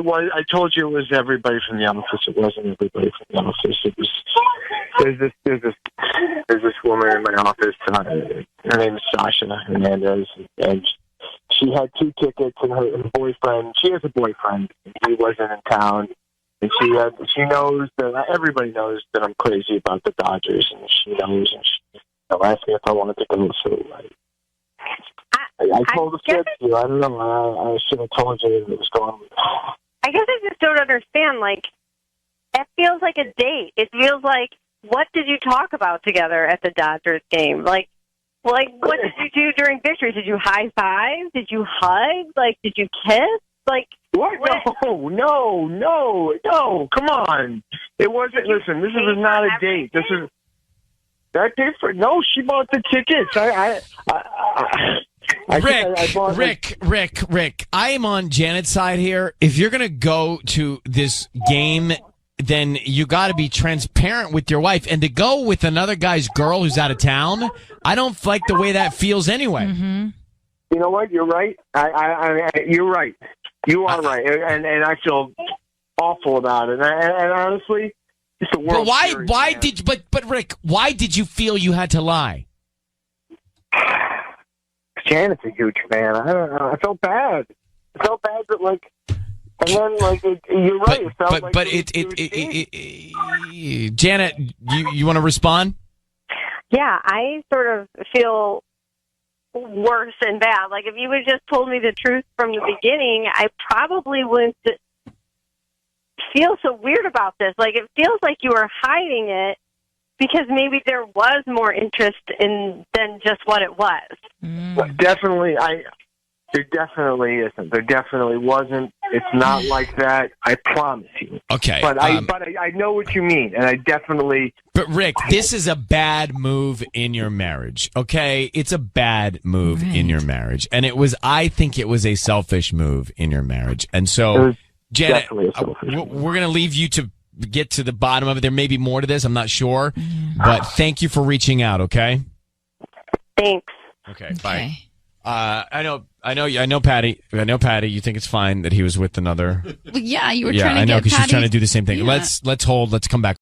was. I told you it was everybody from the office. It wasn't everybody from the office. It was. There's this woman in my office. Her name is Sasha Hernandez, and she had 2 tickets, and her boyfriend. She has a boyfriend. He wasn't in town, and she knows that everybody knows that I'm crazy about the Dodgers, and she knows. And she asked me if I wanted to go. So I told her to. I don't know. I should have told you that it was going. I guess I just don't understand. Like, it feels like a date. It feels like, what did you talk about together at the Dodgers game? Like what did you do during victory? Did you high five? Did you hug? Like, did you kiss? Like, what? No. Come on. It wasn't. Listen, this is not a date. This is that date for. No, she bought the tickets. Rick, I am on Janet's side here. If you're going to go to this game, then you got to be transparent with your wife. And to go with another guy's girl who's out of town, I don't like the way that feels anyway. Mm-hmm. You know what? You're right. You're right. You are right. And I feel awful about it. And honestly, it's a world. But why did? But Rick, why did you feel you had to lie? Janet's a huge fan. I don't know. I felt bad. I felt bad that and then you're right. Janet, you want to respond? Yeah, I sort of feel worse and bad. Like, if you had just told me the truth from the beginning, I probably wouldn't feel so weird about this. Like, it feels like you were hiding it because maybe there was more interest than just what it was. But definitely, there definitely isn't. There definitely wasn't. It's not like that. I promise you. Okay. But I know what you mean, and I definitely. But Rick, this is a bad move in your marriage. Okay, it's a bad move in your marriage, and I think it was a selfish move in your marriage, and so Janet, we're going to leave you to get to the bottom of it. There may be more to this. I'm not sure, but thank you for reaching out. Okay. Thanks. Okay. Bye. I know, Patty. You think it's fine that he was with another. Yeah, you were yeah, trying to I know, get because she's Patty. trying to do the same thing. Yeah. Let's hold. Let's come back.